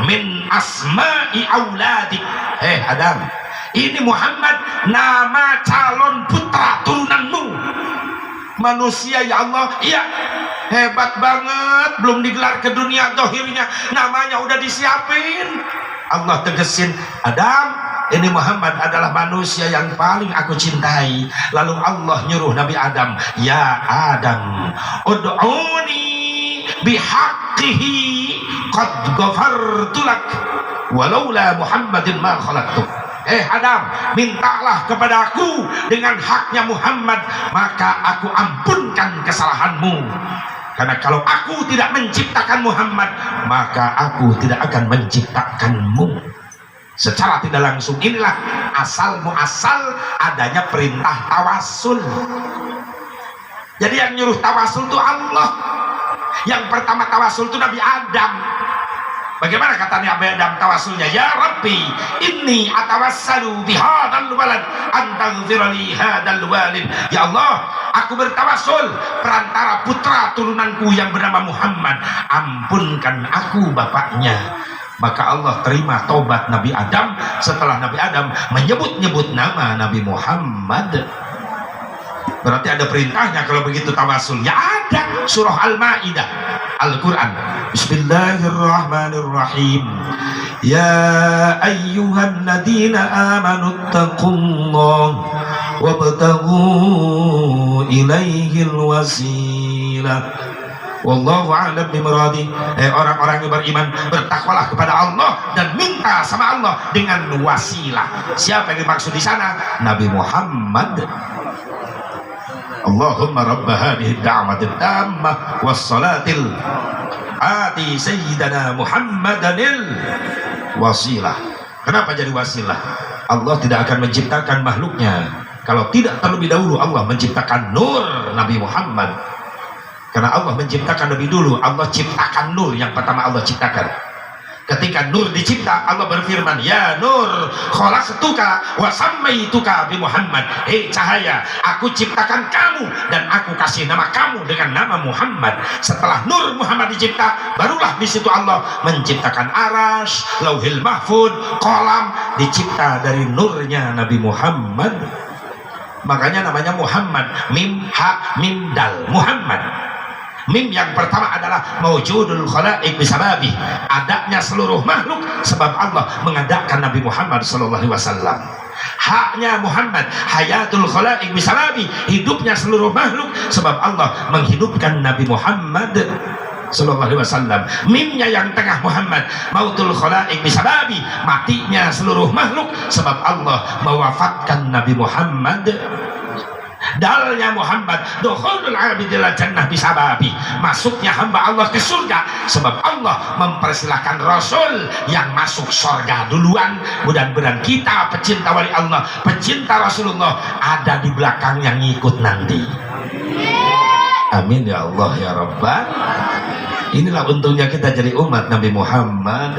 min asma'i auladik. Adam, ini Muhammad nama calon putra turunanmu. Manusia ya Allah, iya, hebat banget, belum digelar ke dunia dohirnya, namanya udah disiapin. Allah tegesin, Adam, ini Muhammad adalah manusia yang paling aku cintai. Lalu Allah nyuruh Nabi Adam, ya Adam, ud'uni bihaqqihi qad ghafartu lak walaula Muhammadin ma khalaqtuk. Adam, mintalah kepadaku dengan haknya Muhammad, maka aku ampunkan kesalahanmu. Karena kalau aku tidak menciptakan Muhammad, maka aku tidak akan menciptakanmu. Secara tidak langsung inilah asal muasal adanya perintah tawasul. Jadi yang nyuruh tawasul itu Allah. Yang pertama tawasul itu Nabi Adam. Bagaimana katanya Nabi Adam tawasulnya? Ya Rabbi, inni atawassalu bihadzal walad antaghfirli hadzal walid. Ya Allah, aku bertawasul perantara putra turunanku yang bernama Muhammad, ampunkan aku bapaknya. Maka Allah terima tobat Nabi Adam setelah Nabi Adam menyebut-nyebut nama Nabi Muhammad. Berarti ada perintahnya kalau begitu tawasul. Ya ada, surah Al-Maidah, Al-Quran. Bismillahirrahmanirrahim. Ya ayyuhan ladina amanu taqullah wabtaghu ilaihil wasilah wallahu a'lam bimuradi. Orang-orang yang beriman, bertakwalah kepada Allah dan minta sama Allah dengan wasilah. Siapa yang dimaksud di sana? Nabi Muhammad. Allahumma rabb hadhihi ad-da'wati at-tammah was-salatil ati sayyidana Muhammadanil wasilah. Kenapa jadi wasilah? Allah tidak akan menciptakan makhluknya kalau tidak terlebih dahulu Allah menciptakan nur Nabi Muhammad. Karena Allah menciptakan lebih dulu. Allah ciptakan nur yang pertama Allah ciptakan. Ketika nur dicipta, Allah berfirman, ya nur khalaqtuka wa sammaituka bi Muhammad. Hei cahaya, aku ciptakan kamu dan aku kasih nama kamu dengan nama Muhammad. Setelah nur Muhammad dicipta, barulah di situ Allah menciptakan aras, lauhil mahfud, kolam, dicipta dari nurnya Nabi Muhammad. Makanya namanya Muhammad, mim ha mim dal, Muhammad. Mim yang pertama adalah maujudul khalaiq bisababi, adanya seluruh makhluk sebab Allah mengadakan Nabi Muhammad sallallahu alaihi wasallam. Haknya Muhammad, hayatul khalaiq bisababi, hidupnya seluruh makhluk sebab Allah menghidupkan Nabi Muhammad sallallahu alaihi wasallam. Mimnya yang tengah Muhammad, mautul khalaiq bisababi, matinya seluruh makhluk sebab Allah mewafatkan Nabi Muhammad. Dalnya Muhammad, dukhulul abidillah jannah bisababi, masuknya hamba Allah ke surga sebab Allah mempersilahkan Rasul yang masuk surga duluan. Mudah-mudahan kita pecinta wali Allah, pecinta Rasulullah ada di belakang yang ngikut nanti. Amin ya Allah ya Rabbal. Inilah untungnya kita jadi umat Nabi Muhammad.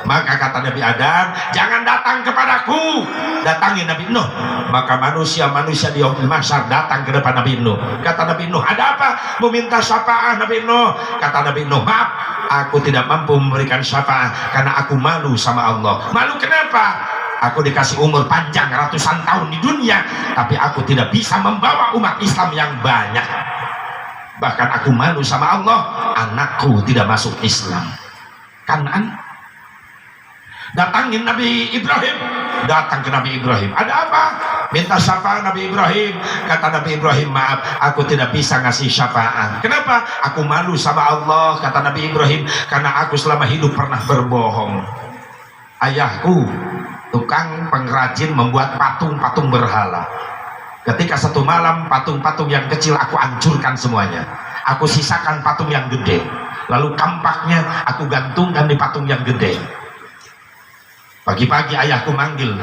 Maka kata Nabi Adam, jangan datang kepadaku, datangi Nabi Nuh. Maka manusia-manusia di yaumil mahsyar datang ke depan Nabi Nuh. Kata Nabi Nuh, ada apa? Meminta syafaat Nabi Nuh. Kata Nabi Nuh, maaf, aku tidak mampu memberikan syafaat karena aku malu sama Allah. Malu kenapa? Aku dikasih umur panjang ratusan tahun di dunia, tapi aku tidak bisa membawa umat Islam yang banyak. Bahkan aku malu sama Allah, anakku tidak masuk Islam. Kanan datangin Nabi Ibrahim, datang ke Nabi Ibrahim, ada apa? Minta syafaat Nabi Ibrahim. Kata Nabi Ibrahim, maaf, aku tidak bisa ngasih syafaat. Kenapa? Aku malu sama Allah. Kata Nabi Ibrahim, karena aku selama hidup pernah berbohong. Ayahku tukang pengrajin membuat patung-patung berhala. Ketika satu malam patung-patung yang kecil aku hancurkan semuanya, aku sisakan patung yang gede, lalu kampaknya aku gantungkan di patung yang gede. Pagi-pagi ayahku manggil,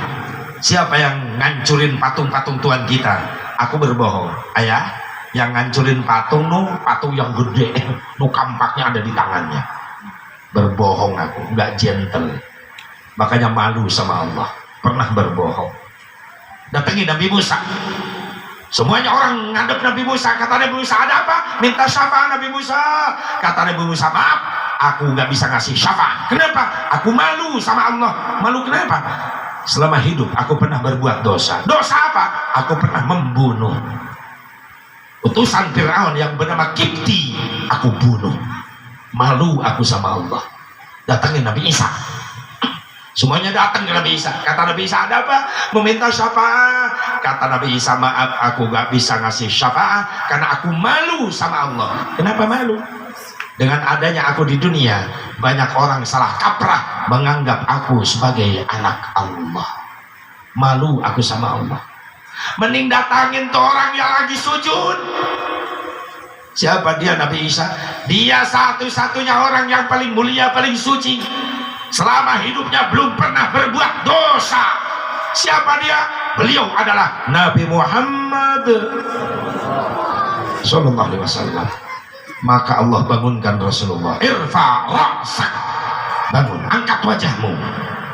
siapa yang ngancurin patung-patung Tuhan kita? Aku berbohong, ayah, yang ngancurin patung patung yang gede, kampaknya ada di tangannya. Berbohong aku, nggak gentle. Makanya malu sama Allah, pernah berbohong. Datangi Nabi Musa, semuanya orang ngadep Nabi Musa. Kata Nabi Musa, ada apa? Minta syafaat Nabi Musa. Kata Nabi Musa, maaf, aku nggak bisa ngasih syafaat. Kenapa? Aku malu sama Allah. Malu kenapa? Selama hidup aku pernah berbuat dosa. Dosa apa? Aku pernah membunuh utusan Fir'aun yang bernama Kipti. Aku bunuh. Malu aku sama Allah. Datangin Nabi Isa. Semuanya datang ke Nabi Isa. Kata Nabi Isa, ada apa? Meminta syafaat. Kata Nabi Isa, maaf, aku gak bisa ngasih syafaat karena aku malu sama Allah. Kenapa malu? Dengan adanya aku di dunia, banyak orang salah kaprah menganggap aku sebagai anak Allah. Malu aku sama Allah. Mending datangin tuh orang yang lagi sujud. Siapa dia? Nabi Isa. Dia satu-satunya orang yang paling mulia, paling suci, selama hidupnya belum pernah berbuat dosa. Siapa dia? Beliau adalah Nabi Muhammad sallallahu alaihi wasallam. Maka Allah bangunkan Rasulullah, irfa ra'sak, bangun, angkat wajahmu.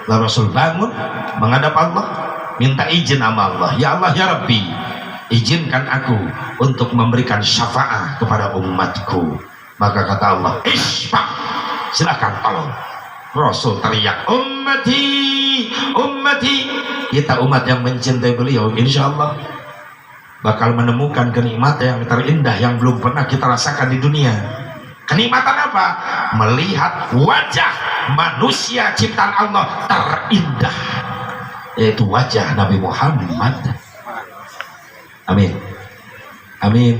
Lalu Rasul bangun menghadap Allah, minta izin sama Allah, ya Allah ya Rabbi, izinkan aku untuk memberikan syafaat kepada umatku. Maka kata Allah, isfa, silakan tolong. Rasul teriak, ummati, ummati. Kita umat yang mencintai beliau, insya Allah bakal menemukan kenikmatan yang terindah yang belum pernah kita rasakan di dunia. Kenikmatan apa? Melihat wajah manusia ciptaan Allah terindah, yaitu wajah Nabi Muhammad. Amin. Amin.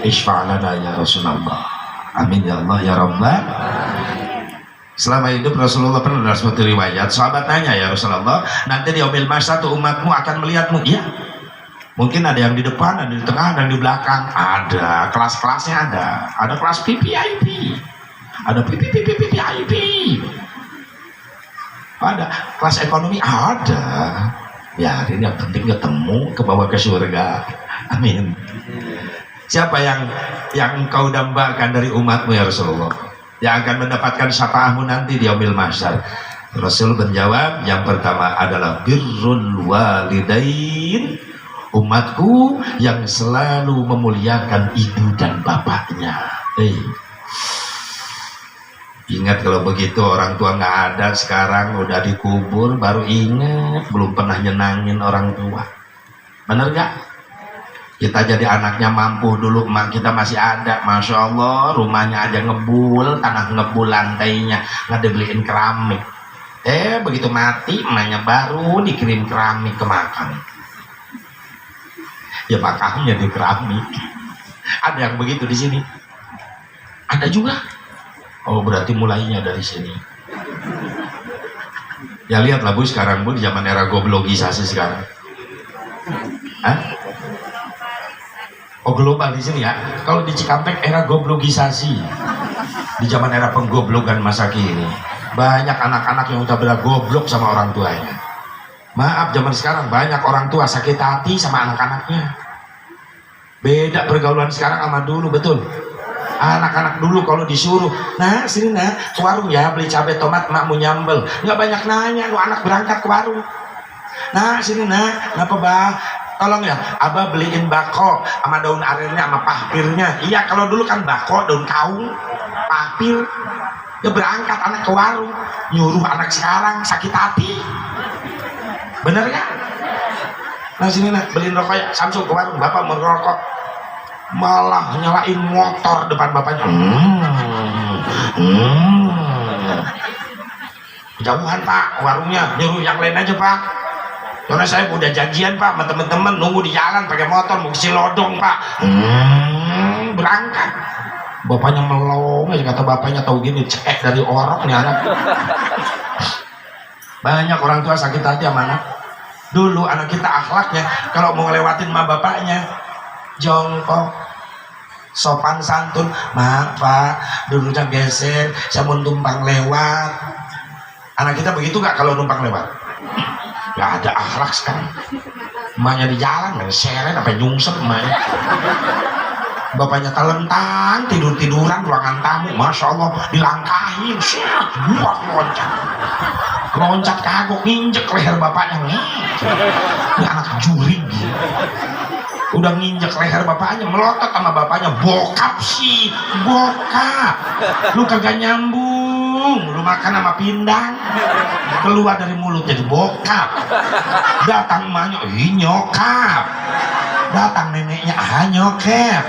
Isfa'lana ya Rasulullah. Amin ya Allah ya Rabbah. Selama hidup Rasulullah pernah dalam suatu riwayat, sahabat tanya, ya Rasulullah, nanti di yaumil mahsyar umatmu akan melihatmu? Iya. Mungkin ada yang di depan, ada di tengah, dan di belakang. Ada kelas-kelasnya, ada kelas VIP, ada VIP, ada kelas ekonomi, ada. Ya, ini yang penting ketemu ke bawah ke surga. Amin. Siapa yang engkau dambakan dari umatmu ya Rasulullah, yang akan mendapatkan syafaatmu nanti di yaumil mahsyar? Rasul menjawab, yang pertama adalah birrul walidain, umatku yang selalu memuliakan ibu dan bapaknya. Ingat kalau begitu orang tua nggak ada, sekarang udah dikubur baru ingat belum pernah nyenangin orang tua. Bener gak? Kita jadi anaknya mampu, dulu emak kita masih ada, masya Allah, rumahnya aja ngebul, tanah ngebul lantainya, nggak dibeliin keramik. Begitu mati emaknya baru dikirim keramik ke makam. Ya makamnya di keramik. Ada yang begitu di sini? Ada juga. Oh berarti mulainya dari sini. Ya lihatlah Bu sekarang Bu, di zaman era goblogisasi sekarang. Hah? Oh global di sini ya. Kalau di Cikampek era goblogisasi. Di zaman era penggoblokan masa kini. Banyak anak-anak yang udah goblok sama orang tuanya. Maaf, zaman sekarang banyak orang tua sakit hati sama anak-anaknya. Beda pergaulan sekarang sama dulu, betul. Anak-anak dulu kalau disuruh, nah sini nah ke warung ya beli cabai tomat, makmu nyambel, nggak banyak nanya, lu anak berangkat ke warung. Nah sini nah, kenapa bah? Tolong ya, abah beliin bako sama daun arirnya sama pahpirnya. Iya kalau dulu kan bako, daun kaung, pahpir. Ya berangkat anak ke warung, nyuruh anak sekarang sakit hati. Bener gak? Nah sini nah, beliin rokok ya, Samsung ke warung, bapak mau rokok. Malah nyalain motor depan bapaknya. Jauhan Pak warungnya, nyuruh yang lain aja Pak. Karena saya udah janjian Pak sama temen-temen, nunggu di jalan pakai motor mau ke Cilodong Pak. Berangkat. Bapaknya melong aja, kata bapaknya tahu gini, cek dari orang nih anak. Banyak orang tua sakit hati sama anak. Dulu anak kita akhlaknya kalau mau ngelewatin sama bapaknya jongkok, sopan santun, maaf Pak duduknya geser, saya mau numpang lewat. Anak kita begitu gak kalau numpang lewat? Gak ada akhlak sekarang. Emaknya di jalan main seret sampai nyungsep emaknya. Bapaknya telentang tidur-tiduran ruangan tamu, masya Allah dilangkahin, buat loncat kagok nginjek leher bapaknya. Ini anak jurig. Udah nginjek leher bapaknya, melotot sama bapaknya, bokap sih, bokap. Lu kagak nyambung, lu makan sama pindang, keluar dari mulut jadi bokap. Datang emaknya, nyokap. Datang neneknya, nyokap.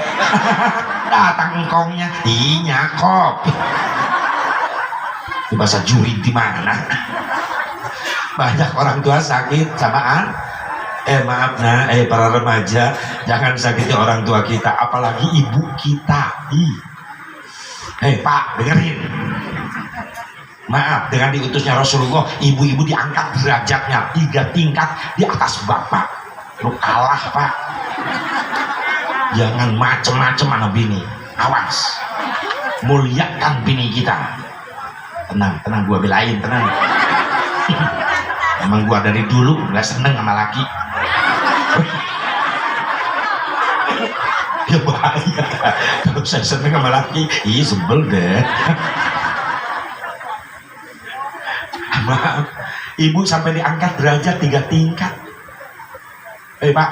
Datang engkongnya, nyakop. Itu bahasa juri di mana? Banyak orang tua sakit samaan. Maaf nah, para remaja jangan sakiti orang tua kita, apalagi ibu kita. Pak dengerin, maaf dengan diutusnya Rasulullah, ibu-ibu diangkat derajatnya 3 tingkat di atas bapak. Lu kalah Pak. Jangan macem-macem sama bini, awas, muliakan bini kita. Tenang gua belain, tenang. Emang gua dari dulu nggak seneng sama laki. Ya bahaya kalau saya seneng sama laki, sebel deh. Maaf, ibu sampai diangkat derajat 3 tingkat. Pak,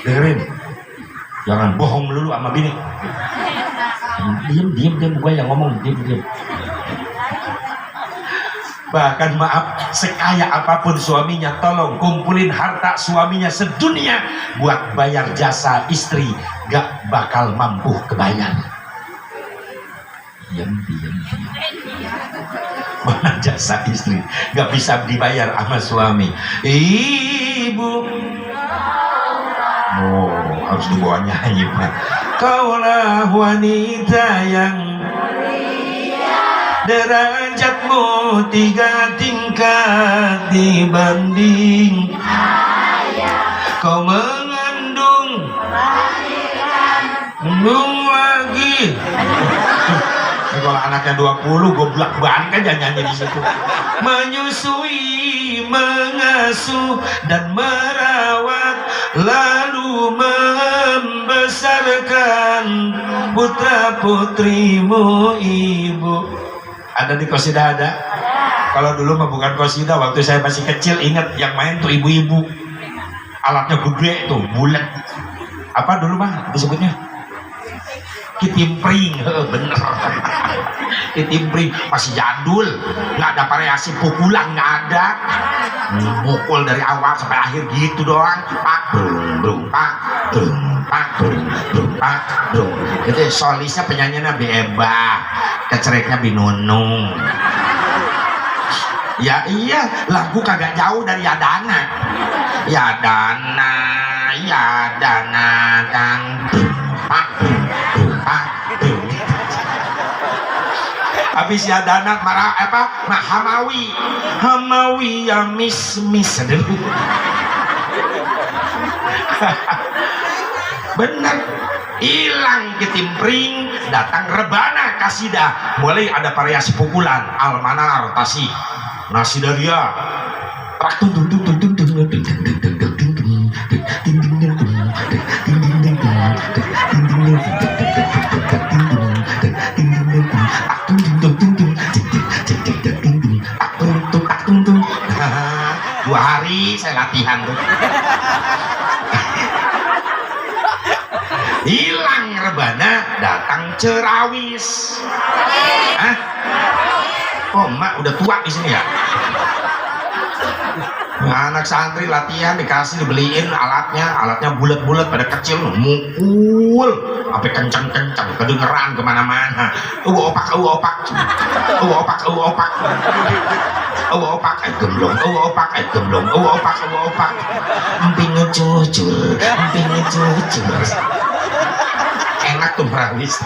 dengerin, jangan bohong dulu sama bini. Diam, gue yang ngomong, diam. Bahkan maaf, sekaya apapun suaminya, tolong kumpulin harta suaminya sedunia buat bayar jasa istri, gak bakal mampu kebayar. Diam. Mana jasa istri gak bisa dibayar sama suami. Ibu, harus dibawa nyanyi Pak. Kaulah wanita yang derajatmu 3 tingkat dibanding kau mengandung lagi. Kalau anaknya 20 goblok banget kan jangan nyanyi di situ. Menyusui, mengasuh dan merawat lalu ada putrimu ibu. Ada di qasidah ada? Kalau dulu mah bukan qasidah, waktu saya masih kecil ingat yang main tuh ibu-ibu. Alatnya gede tuh, bulat. Apa dulu mah disebutnya? Kitimpring, bener. Kitimpring masih jadul, nggak ada variasi pukulan, nggak ada. Mukul dari awal sampai akhir gitu doang. Pak, brung, pak, brung, pak, brung, pak, brung. Itu solisnya penyanyinya Bieba, kecereknya Binunung. Ya iya, lagu kagak jauh dari Yadana. Yadana, Yadana, dan pak, pak, habis Yadana marah apa? Nah, Hamawi ya mis. Bener, hilang kitimpring, datang rebana kasidah, mulai ada variasi pukulan, almanar, tasi, nasidaria, trak tung tung tung tung tung tung tung tung tung tung tung tung tung. 2 hari saya latihan tuh. Hilang rebana, datang cerawis. Hah? Oh, emak udah tua di sini ya. Anak santri latihan dibeliin alatnya bulat-bulat pada kecil, mukul sampai kencang-kencang, kedengeran kemana-mana. Opak, gemblong, emping ngecujur. Enak tuh merawis.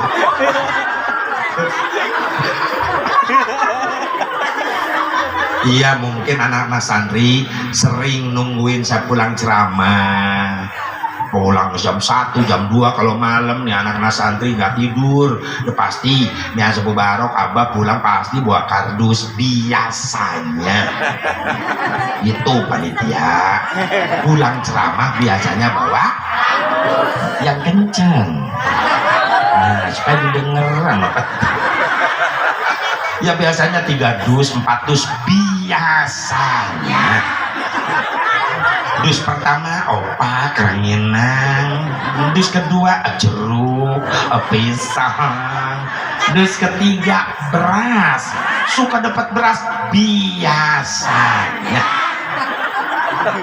Iya, mungkin anak-anak santri sering nungguin saya pulang ceramah. Pulang jam 1, jam 2 kalau malam nih anak-anak santri nggak tidur. Udah pasti nih Sepuh Barok Abah pulang pasti bawa kardus biasanya. Itu panitia. Pulang ceramah biasanya bawa yang kencang. Nah, supaya didengeran. Ya biasanya 3 dus, 4 dus biasanya. Dus pertama opak, ranginang. Dus kedua jeruk, pisang. Dus ketiga beras. Suka dapat beras biasanya.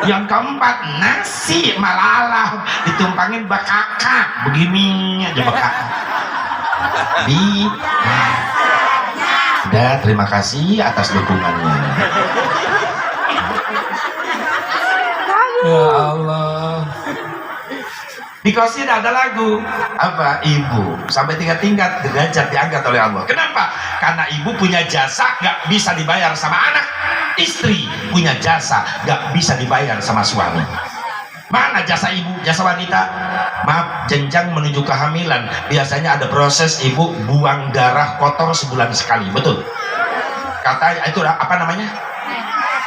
Yang keempat nasi malalah ditumpangin bakaka, begini aja bakaka. Udah, terima kasih atas dukungannya. Ya Allah. Di qasidah ada lagu apa? Ibu sampai tingkat derajat diangkat oleh Allah. Kenapa? Karena ibu punya jasa gak bisa dibayar sama anak. Istri punya jasa gak bisa dibayar sama suami. Mana jasa ibu, jasa wanita? Maaf, jenjang menuju kehamilan biasanya ada proses ibu buang darah kotor sebulan sekali, betul? Kata itu apa namanya?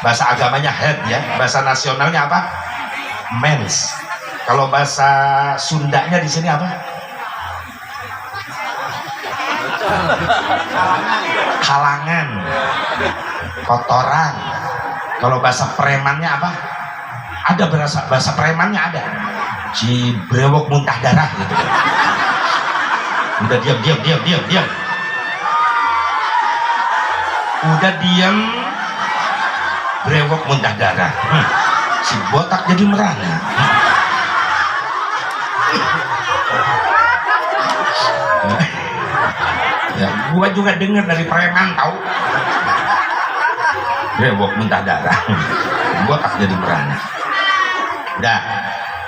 Bahasa agamanya head ya, bahasa nasionalnya apa? Mens. Kalau bahasa Sundanya di sini apa? Kalangan, kotoran. Kalau bahasa premannya apa? Ada bahasa premannya ada. Si brewok muntah darah gitu. Udah diam. Udah diam, brewok muntah darah. Si botak jadi merana. Ya, gua juga dengar dari preman tahu. Brewok muntah darah. Botak jadi merana. Udah.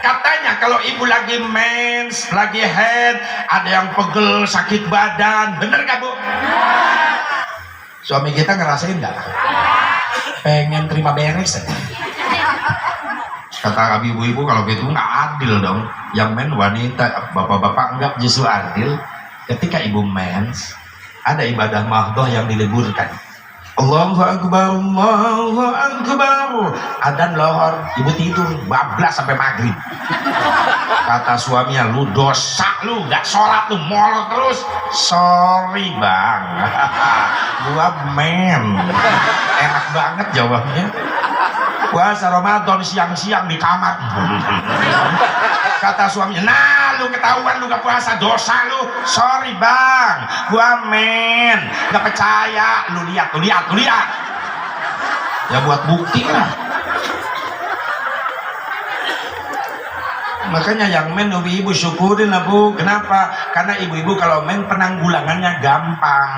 Katanya kalau ibu lagi mens, lagi head, ada yang pegel, sakit badan, bener gak bu? Suami kita ngerasain gak? Pengen terima beres aja. Kata ibu-ibu kalau gitu nggak adil dong. Yang men wanita, bapak-bapak enggak justru adil. Ketika ibu mens, ada ibadah mahdoh yang diliburkan. Allahu Akbar, Allahu Akbar. Adzan lohor, ibu tidur bablas sampai maghrib. Kata suaminya, lu dosa lu, gak sholat lu, molot terus. Sorry bang, gua men. Enak banget jawabnya. Puasa Ramadan siang-siang di kamar. Kata suaminya, nah lu ketahuan lu gak puasa, dosa lu. Sorry bang, gua men, gak percaya. Lu lihat. Ya buat bukti lah. Makanya yang men ibu-ibu syukurin lah bu. Kenapa? Karena ibu-ibu kalau men penanggulangannya gampang.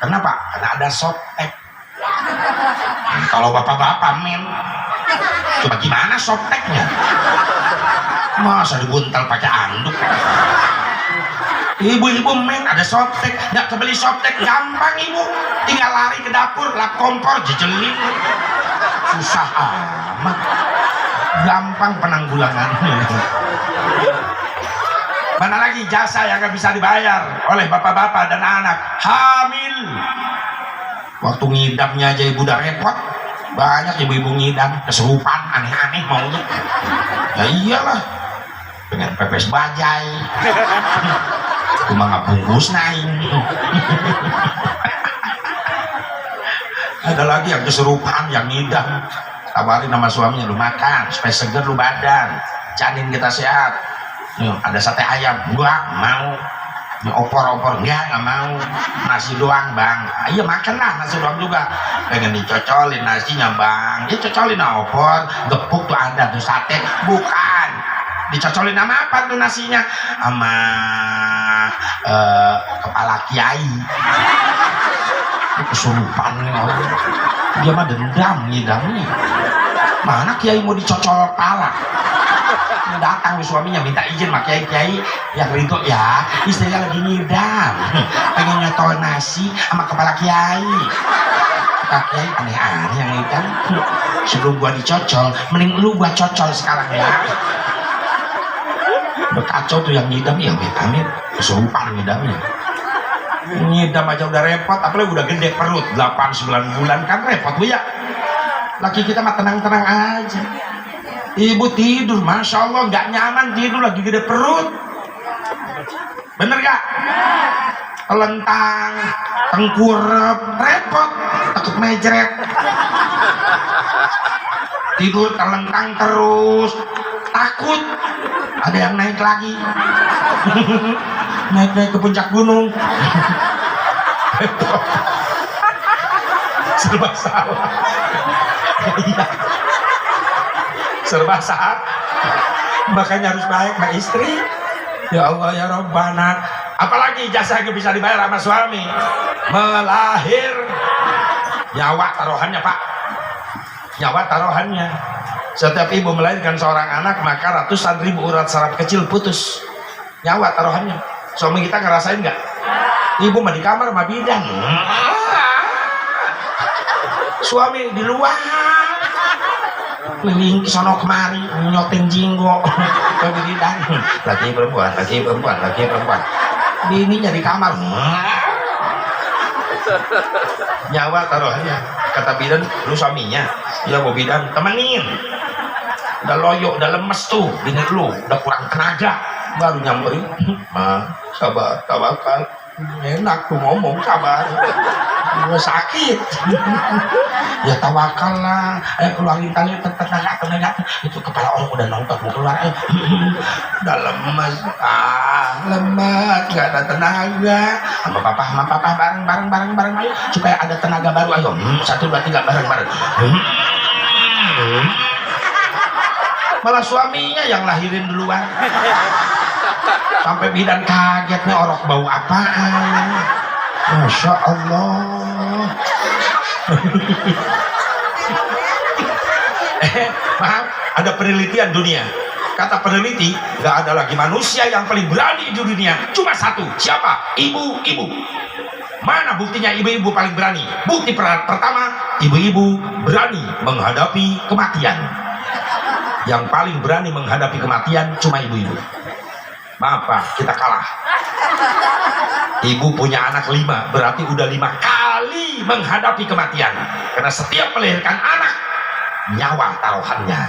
Kenapa? Karena ada softtek. Kalau bapak-bapak men, coba gimana softteknya? Masa dibuntal pakai anduk? Ibu-ibu men ada softtek, nggak kebeli softtek gampang ibu, tinggal lari ke dapur, lap kompor, jejelin, susah amat, gampang penanggulangannya. Mana lagi jasa yang nggak bisa dibayar oleh bapak-bapak dan anak hamil. Waktu ngidamnya aja ibu udah repot, banyak ibu-ibu ngidam kesurupan aneh-aneh maunya. Ya iyalah, dengan pepes bajai. Cuma nggak bungkus naik. Ada lagi yang kesurupan, yang ngidam. Tawarin sama suaminya, lu makan supaya seger lu badan, janin kita sehat. Ada sate ayam, gua mau. Opor-opor nggak mau. Nasi doang bang. Iya makan lah nasi doang juga. Pengen dicocolin nasinya bang, dia cocolin opor, gepuk tuh ada tuh sate. Bukan, dicocolin sama apa tuh nasinya? Sama kepala kiai. Kesurupan nih orang. Dia mah dendam ngidamnya. Mana kiai mau dicocol kepala? Datang nih suaminya minta izin sama kiai yang ridho ya, istrinya lagi ngidam, pengen nyotol nasi sama kepala kiai. Kata kiai aneh-aneh yang ngidam. Sebelum gua dicocol, mending lu gua cocol sekarang ya. Udah kacau tuh yang ngidam ya, amit-amit kesurupan ngidamnya. Ngidam aja udah repot, apalagi udah gede perut 8-9 bulan kan repot bu ya. Laki kita mah tenang-tenang aja. Ibu tidur, masya Allah nggak nyaman tidur lagi gede perut. Bener gak? Telentang, tengkurep, repot, takut mejret. Tidur telentang terus, takut ada yang naik lagi. Naik ke puncak gunung. Serba salah. Iya. Serba salah. Makanya harus baik sama istri. Ya Allah ya Rabbana. Apalagi jasa yang bisa dibayar sama suami? Melahir. Nyawa taruhannya pak. Nyawa taruhannya. Setiap ibu melahirkan seorang anak, maka ratusan ribu urat saraf kecil putus. Nyawa taruhannya. Suami kita ngerasain nggak? Ibu mah di kamar mah bidan. Suami di luar. Keliling sono kemari, nyoting jinggo. Bidan. Lagi perempuan. Bininya di kamar. Nyawa taruhannya. Kata bidan, lu suaminya. Ya mau bidan, temenin. Udah loyo, udah lemes tuh, bini lu, udah kurang tenaga, baru nyamperin. Sabar, tawakal. Enak tuh ngomong sabar. Gue sakit. Ya tawakal lah. Ayo keluarin tali tenaga. Itu kepala orang udah nongkrong mau keluar. Udah lemes. Lemes, nggak ada tenaga. Sama papa bareng ayo supaya ada tenaga baru. Ayo 1, 2, 3 bareng. Malah suaminya yang lahirin duluan. Sampai bidan kaget nih, orok bau apaan. Masya Allah. Maaf, ada penelitian dunia. Kata peneliti, nggak ada lagi manusia yang paling berani di dunia. Cuma satu, siapa? Ibu-ibu. Mana buktinya ibu-ibu paling berani? Bukti pertama, ibu-ibu berani menghadapi kematian. Yang paling berani menghadapi kematian cuma ibu-ibu. Maaf Pak, kita kalah. Ibu punya anak 5, berarti udah 5 kali ahli menghadapi kematian, karena setiap melahirkan anak nyawa taruhannya.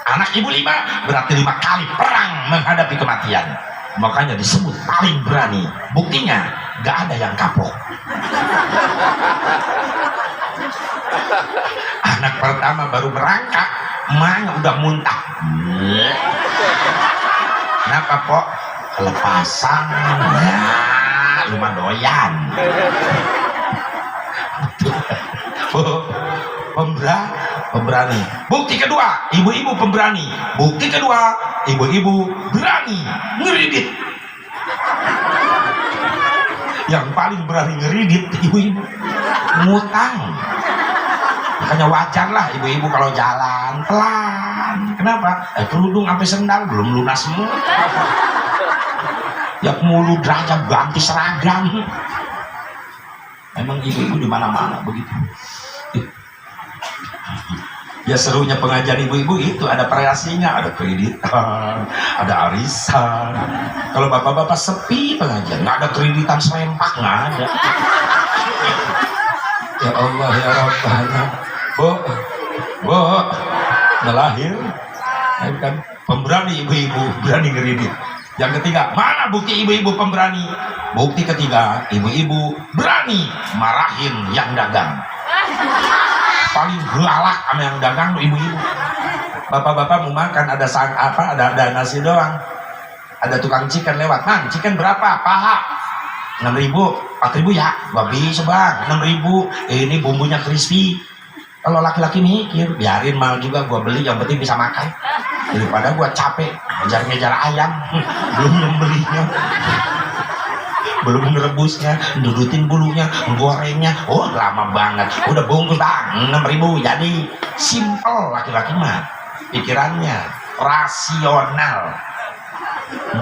Anak ibu 5 berarti 5 kali perang menghadapi kematian, makanya disebut paling berani. Buktinya gak ada yang kapok. Anak pertama baru berangkat emaknya udah muntah. Kenapa kok? Kelepasan ya, lumah doyan. Pemberani. Bukti kedua, ibu-ibu pemberani. Bukti kedua, ibu-ibu berani ngeridit. Yang paling berani ngeridit ibu-ibu ngutang. Makanya wajar lah ibu-ibu kalau jalan pelan. Kenapa? Kerudung sampai sendal belum lunas semua. Ya mulu derajat ganti seragam. Emang ibu-ibu di mana-mana begitu. Ya serunya pengajian ibu-ibu itu ada variasinya, ada kreditan, ada arisan. Kalau bapak-bapak sepi pengajian, nggak ada kreditan serempak, nggak ada. Ya Allah ya Rabbana, bu, melahir, kan pemberani ibu-ibu, berani ngeridit. Yang ketiga, mana bukti ibu-ibu pemberani? Bukti ketiga, ibu-ibu berani marahin yang dagang. Paling galak sama yang dagang ibu-ibu. Bapak-bapak mau makan ada nasi doang. Ada tukang chicken lewat, "Mang, chicken berapa? Paha." 6.000, 4.000 ya. Gua bisa bang, 6.000. Ini bumbunya crispy. Kalau laki-laki mikir, biarin mal juga gua beli, yang penting bisa makan. Daripada gua capek ngejar-ngejar ayam, belum nyembelinya, belum ngerebusnya, dudutin bulunya, gorengnya, oh lama banget. Udah bungkus bang, 6.000. Jadi simple laki-laki mah pikirannya, rasional,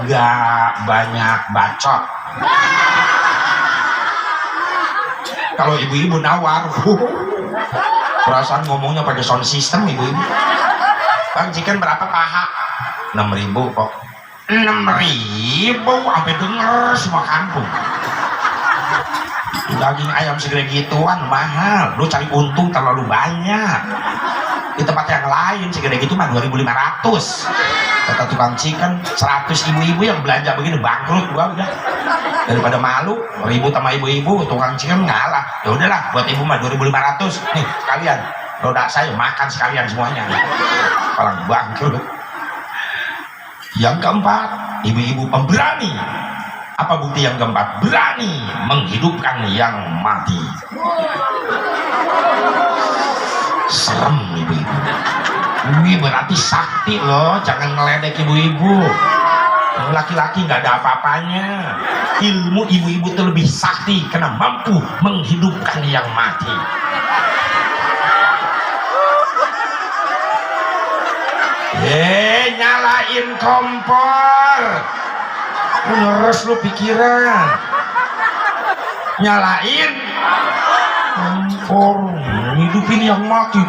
nggak banyak bacot. Kalau ibu-ibu nawar, perasaan ngomongnya pakai sound system ibu-ibu. "Bang, chicken berapa paha?" 6.000 kok. 6.000 sampai denger semua kampung. Daging ayam segede gituan mahal, lu cari untung terlalu banyak. Di tempat yang lain segede gitu mah 2.500. Kata tukang chicken, 100 ibu-ibu yang belanja begini bangkrut gua udah. Daripada malu ribut sama ibu-ibu, tukang chicken ngalah. Ya udahlah, buat ibu mah 2.500. Nih sekalian, roda saya makan sekalian semuanya. Orang bangkrut. Yang keempat, ibu-ibu pemberani. Apa bukti yang keempat? Berani menghidupkan yang mati. Serem ibu-ibu. Ini berarti sakti loh, jangan ngeledek ibu-ibu. Laki-laki nggak ada apa-apanya. Ilmu ibu-ibu itu lebih sakti karena mampu menghidupkan yang mati. Nyalain kompor, ngeres lu pikiran. Nyalain kompor, hidupin yang mati.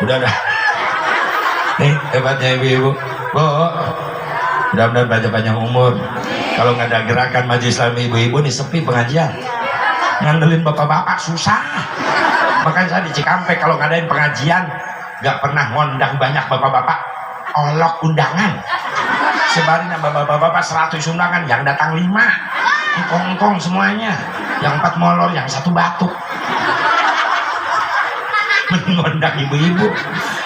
Udah. Nih hebatnya ibu-ibu. Mudah-mudahan panjang umur. Kalau nggak ada gerakan majelis Islam ibu-ibu nih sepi pengajian. Ngandelin bapak-bapak susah. Makanya saya di Cikampek kalau ngadain pengajian nggak pernah ngundang banyak bapak-bapak, olok undangan. Sebarin sama bapak-bapak 100 undangan, yang datang 5 engkong-engkong semuanya, yang 4 molor, yang 1 batuk. Mengundang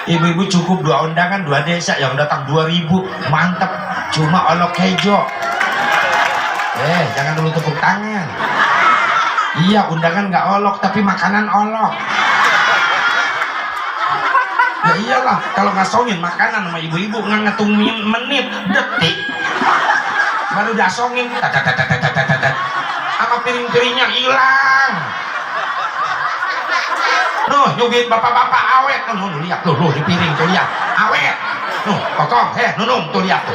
ibu-ibu cukup 2 undangan 2 desa, yang datang 2.000 mantep, cuma olok hejo. Jangan dulu tepuk tangan. Iya, undangan nggak olok tapi makanan olok. Ya iyalah, kalau ngasongin makanan sama ibu-ibu nggak ngitung menit, detik baru dasongin, sama piring-piringnya hilang. Nuh, nyugin bapak-bapak awet, nuh lihat tuh, di piring tuh lihat, awet. Nuh, kokong, nunung tuh lihat tuh.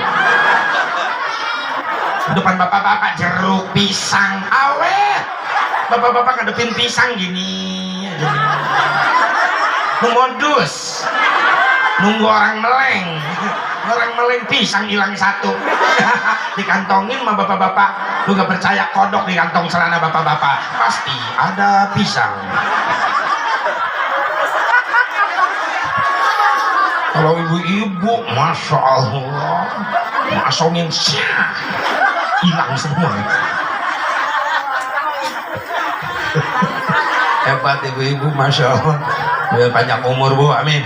Depan bapak-bapak jeruk pisang awet. Bapak-bapak ngadepin pisang gini. Modus. nunggu orang meleng pisang hilang satu. Dikantongin sama bapak-bapak, lu gak percaya kodok di kantong celana bapak-bapak, pasti ada pisang. Kalau ibu-ibu, masya Allah, masongin syah, hilang semua. Hebat ibu-ibu, masya Allah. Panjang umur bu, amin.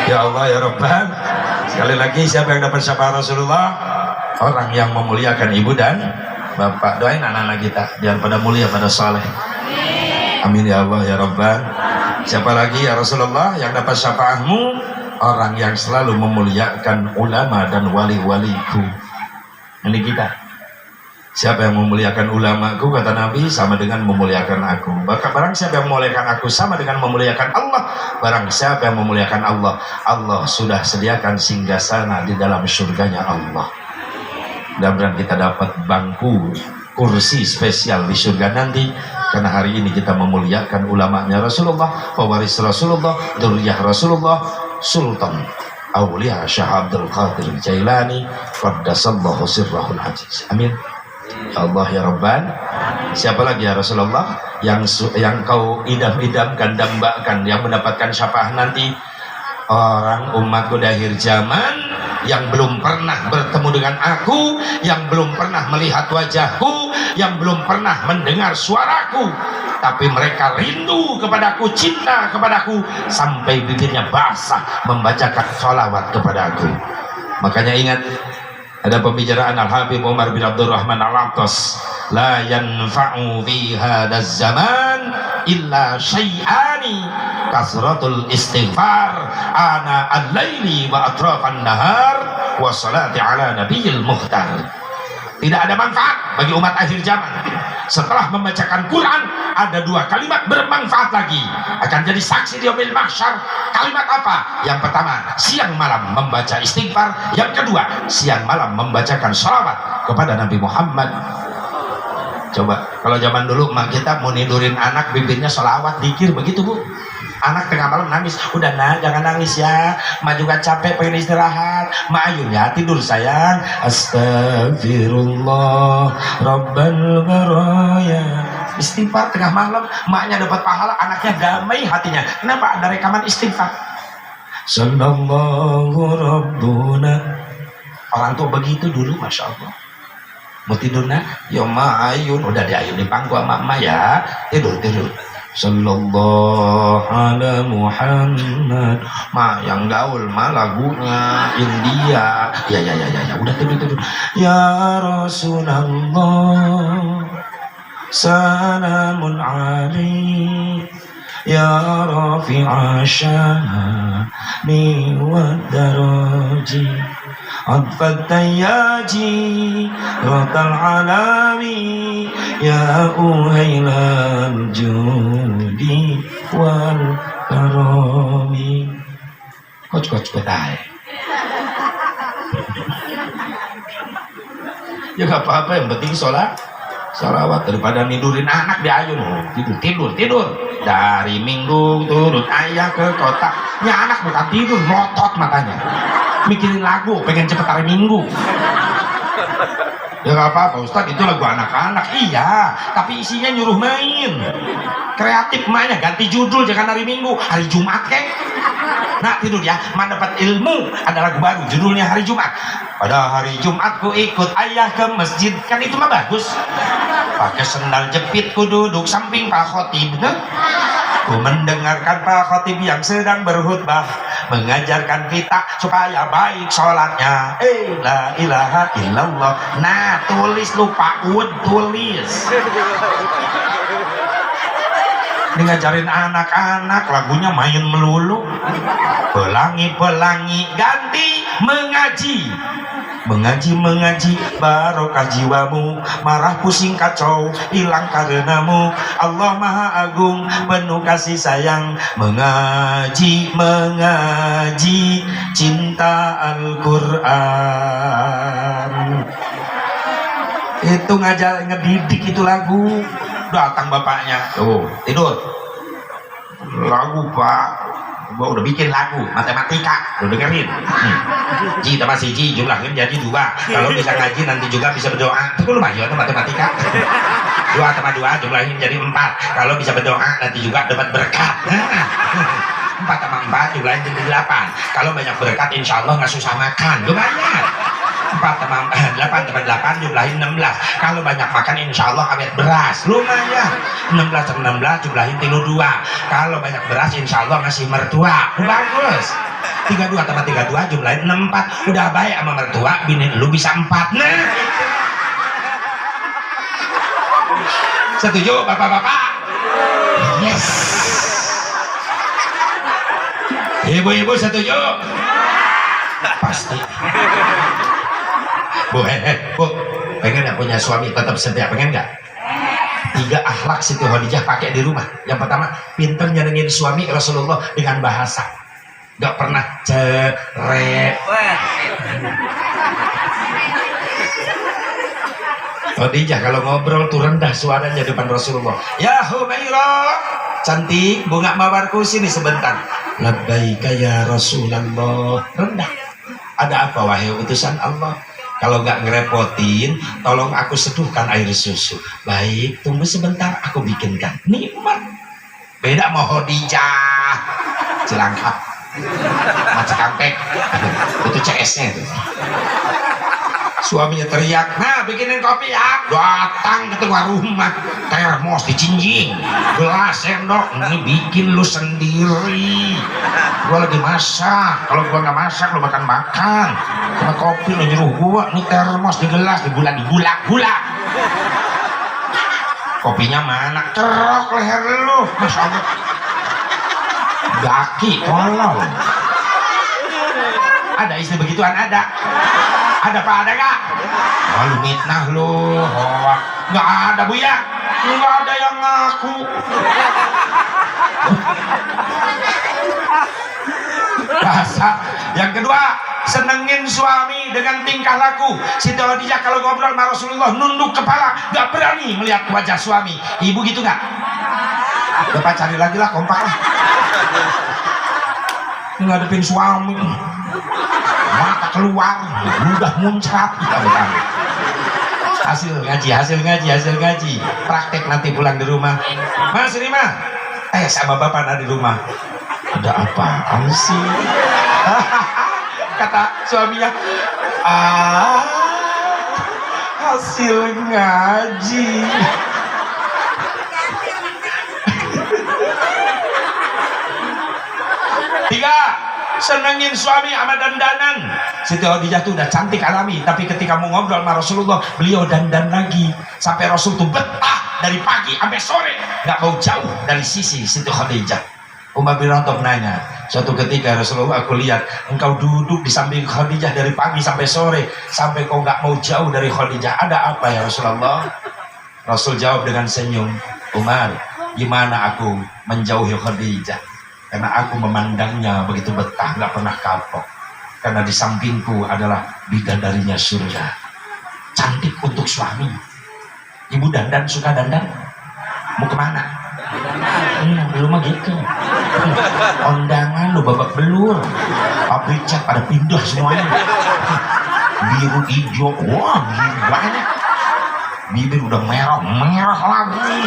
Ya Allah ya Rabbal. Sekali lagi, siapa yang dapat syafaat Rasulullah? Orang yang memuliakan ibu dan bapak. Doain anak-anak kita biar pada mulia, pada saleh. Amin ya Allah ya Rabbal. Siapa lagi ya Rasulullah yang dapat syafaatmu? Orang yang selalu memuliakan ulama dan wali-waliku. Ini kita. Siapa yang memuliakan ulamaku, kata Nabi, sama dengan memuliakan aku. Barang siapa yang memuliakan aku, sama dengan memuliakan Allah. Barang siapa yang memuliakan Allah, Allah sudah sediakan singgasana di dalam surganya Allah. Mudah-mudahan kita dapat bangku, kursi spesial di surga nanti. Karena hari ini kita memuliakan ulamanya Rasulullah, pewaris Rasulullah, dzurriyyah Rasulullah, Sultan Aulia Syah Abdul Qadir Jailani qaddasallahu sirrahul aziz. Amin. Ya Allah ya Rabban. Siapa lagi ya Rasulullah yang kau idam-idamkan, dambakan, yang mendapatkan syafaat nanti? Orang umatku di akhir zaman yang belum pernah bertemu dengan aku, yang belum pernah melihat wajahku, yang belum pernah mendengar suaraku, tapi mereka rindu kepadaku, cinta kepadaku, sampai bibirnya basah membacakan sholawat kepadaku. Makanya ingat, ada pembicaraan Al-Habib Umar bin Abdurrahman Al-Attas, la yanfa'u fi hadaz zaman illa syai'ani kasratul istighfar ana al-laili wa atrafan nahar wa salati ala nabiyil muhtar. Tidak ada manfaat bagi umat akhir zaman setelah membacakan Quran. Ada dua kalimat bermanfaat lagi, akan jadi saksi di yaumil mahsyar. Kalimat apa? Yang pertama, siang malam membaca istighfar. Yang kedua, siang malam membacakan sholawat kepada Nabi Muhammad. Coba kalau zaman dulu mak kita mau nidurin anak, bibirnya sholawat, dikir, begitu bu. Anak tengah malam nangis, udah nak jangan nangis ya, mak juga capek pengen istirahat, mak ayo ya tidur sayang. Astagfirullah Rabbal baraya. Istighfar tengah malam, maknya dapat pahala, anaknya damai hatinya. Kenapa? Ada rekaman istighfar. Sallallahu Rabbuna. Orang tua begitu dulu, masya Allah. Mau tidur nak? Ya ma ayun, udah diayun di pangku sama emak ya, tidur. Sallallahu ala Muhammad. Ma yang gaul ma lagunya India. Ya udah tidur. Ya Rasulullah salamun alaik ya rafi'a syani wa daraji adfat tayyaji ratal alami ya uhailal judi wal karami. Kocok ay. Ya gak apa-apa, yang penting sholawat daripada nidurin anak di ayun. Tidur dari minggu turun ayah ke kota. Ya anak bukan tidur, melotot matanya, mikirin lagu, pengen cepet hari minggu. Ya gak apa-apa Ustaz, itu lagu anak-anak. Iya, tapi isinya nyuruh main. Kreatif emaknya, ganti judul, jangan hari minggu, hari Jumat kek. Nah tidur ya, mak dapat ilmu, ada lagu baru judulnya hari Jumat. Pada hari Jumat ku ikut ayah ke masjid, kan itu mah bagus. Pakai sendal jepit ku duduk samping Pak Khotib. Ku mendengarkan Pak Khotib yang sedang berkhutbah, mengajarkan kita supaya baik sholatnya. La ilaha illallah. Nah tulis lu Pak Ud, tulis. Ini ngajarin anak-anak, lagunya main melulu. Pelangi ganti mengaji barokah jiwamu, marah pusing kacau hilang karenamu. Allah Maha Agung penuh kasih sayang, mengaji cinta Al-Quran. Itu ngedidik itu lagu. Datang bapaknya, tuh tidur lagu Pak, gua udah bikin lagu matematika, lu dengerin. Ji tambah siji jumlahnya jadi 2. Kalau bisa ngaji nanti juga bisa berdoa. Itu lumayan matematika. 2 tambah 2 jumlahnya menjadi 4. Kalau bisa berdoa nanti juga dapat berkat. 4 tambah 4 jumlahnya jadi 8. Kalau banyak berkat insya Allah nggak susah makan. Lumayan. 8 tambah 8 jumlahin 16. Kalau banyak makan insya Allah awet beras. Lumayan. 16 tambah 16 jumlahin 32. Kalau banyak beras insya Allah ngasih mertua. Bagus. 32 tambah 32 jumlahin 64. Udah baik sama mertua, bini lu bisa 4. Nah, setuju bapak-bapak? Yes. Ibu-ibu setuju? Pasti. Bu, Bu, pengen nggak punya suami tetap setia? Pengen nggak? 3 akhlak Siti Khadijah pakai di rumah. Yang pertama, pinter nyenengin suami Rasulullah dengan bahasa. Nggak pernah cerai. Khadijah kalau ngobrol tuh rendah suaranya depan Rasulullah. Ya Humaira, cantik, bunga mawarku sini sebentar. Labbaika ya Rasulullah. Rendah. Ada apa wahai utusan Allah? Kalau nggak ngerepotin, tolong aku seduhkan air susu. Baik, tunggu sebentar, aku bikinkan. Nikmat. Beda sama Khadijah. Cilangkap. Macam kampek. Itu CS-nya itu. Suaminya teriak, nah bikinin kopi ya. Datang ke keluar rumah, termos dicinjing, gelas sendok, ini bikin lu sendiri. Gua lagi masak, kalau gua nggak masak lu makan. Sama kopi lu nyuruh gua, ini termos di gelas, di gula. Kopinya mana? Cerok leher lu, Masya Allah. Gaki, tolol. Ada istri begituan? Ada pak, ada gak? Oh, lu mitnah lu. Oh, nggak ada bu ya? Nggak ada yang ngaku. Bahasa yang kedua, senengin suami dengan tingkah laku. Siti Khadijah kalau ngobrol sama Rasulullah nunduk kepala, nggak berani melihat wajah suami. Ibu gitu nggak? Bapak cari lagi lah, kompak lah. Ngadepin suami, mata keluar, ludah muncrat. Hasil ngaji. Praktek nanti pulang di rumah. Mas Rima, sama bapak ada di rumah. Ada apaan sih? Kata suaminya, hasil ngaji. Tiga, senengin suami sama dandanan. Siti Khadijah tuh udah cantik alami, tapi ketika mau ngobrol sama Rasulullah, beliau dandan lagi sampai Rasul tuh betah dari pagi sampai sore, nggak mau jauh dari sisi Siti Khadijah. Umar bin Khattab nanya, suatu ketika Rasulullah, aku lihat engkau duduk di samping Khadijah dari pagi sampai sore, sampai kau nggak mau jauh dari Khadijah. Ada apa ya Rasulullah? Rasul jawab dengan senyum, Umar, gimana aku menjauhi Khadijah? Karena aku memandangnya begitu betah, nggak pernah kapok. Karena di sampingku adalah bidadarinya surga. Cantik untuk suami. Ibu dandan, suka dandan? Mau kemana? Lu mah gitu. Kondangan lu babak belur. Pabrik cat pada pindah semuanya. Biru hijau, wah biru banyak. Bibir udah merah lagi.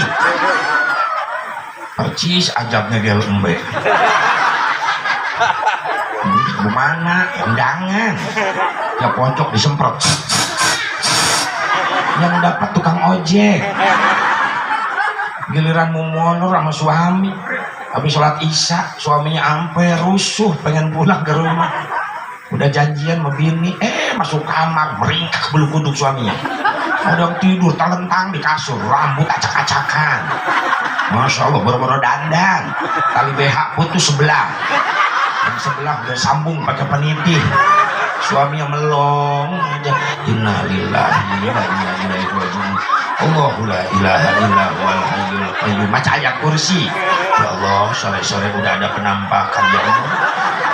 Percis ajabnya dia lembek. Gimana? Undangan. Ya pojok disemprot. Yang dapat tukang ojek. Giliran mau monor sama suami. Habis sholat isya, suaminya ampe rusuh pengen pulang ke rumah. Udah janjian sama bini, masuk kamar meringkak bulu kuduk suaminya. Udah tidur telentang di kasur, rambut acak-acakan. Masya Allah, boro-boro dandan, tali BH putus sebelah, yang sebelah udah sambung pakai penitih. Suaminya melong aja. Innalillahi wa inna ilaihi raji'un. Allahu la ilaha illa huwal hayyul qayyum. Baca ayat kursi. Ya Allah, sore-sore udah ada penampakan ya Allah.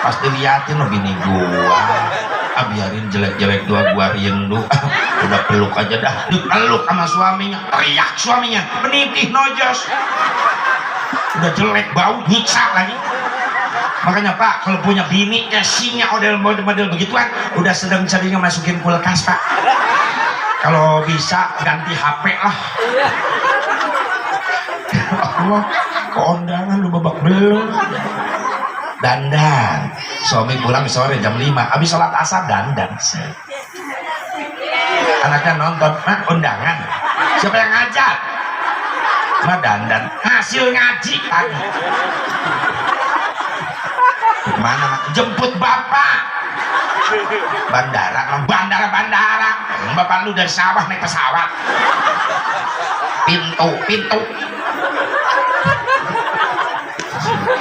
Pasti liatin lo bini gua. Biarin jelek-jelek gua riendu. Udah peluk aja dah. Dipeluk sama suaminya, teriak suaminya, penitih nojos. Udah jelek bau nyiksa lagi. Makanya Pak, kalau punya bini casingnya model begituan, udah sedang carinya masukin kulkas Pak. Kalau bisa ganti HP lah. Allah, keondangan lu babak belur. Dandan, suami pulang sore jam 5, habis sholat asar dandan. Anaknya nonton, Mak, undangan. Siapa yang ngajak? Mak dandan, hasil ngaji tadi. Mana Mak? Jemput bapak. Bandara. Bapak lu dari sawah naik pesawat. Pintu.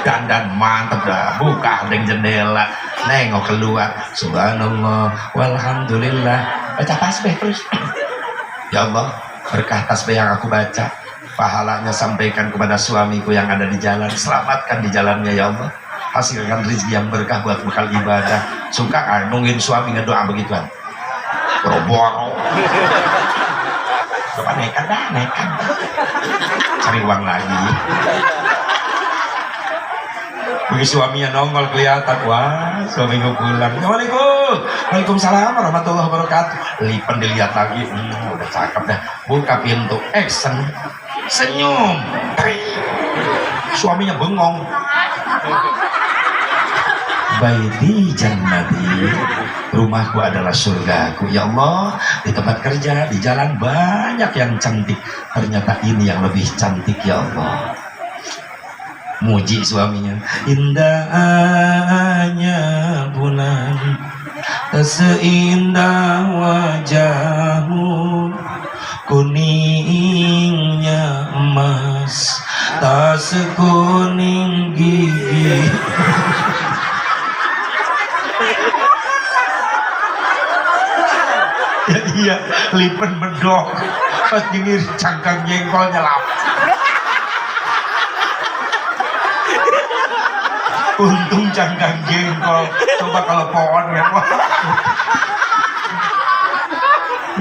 Dandan mantep dah, buka deng jendela, nengok keluar, subhanallah, walhamdulillah, baca tasbih terus. Ya Allah, berkah tasbih yang aku baca, pahalanya sampaikan kepada suamiku yang ada di jalan, selamatkan di jalannya ya Allah, hasilkan rezeki yang berkah buat bekal ibadah. Suka kan nungguin suami ngedoa begituan? Boro-boro. Coba nekat, cari uang lagi. Begitu suaminya nongol kelihatan, wah suamiku pulang. Assalamualaikum. Waalaikumsalam warahmatullahi wabarakatuh. Lipen dilihat lagi, udah cakep dah. Buka pintu, action, senyum. Suaminya bengong. Baiti jannati, rumahku adalah surgaku. Ya Allah, di tempat kerja, di jalan banyak yang cantik. Ternyata ini yang lebih cantik ya Allah. Muji suaminya, indahnya bulan, seindah wajahmu, kuningnya emas, tak sekuning gigi. Ya iya, lipen bedok, pas gini cangkang jengkolnya lap. Untung cangkang jengkol, coba kalau pohon ya, wah.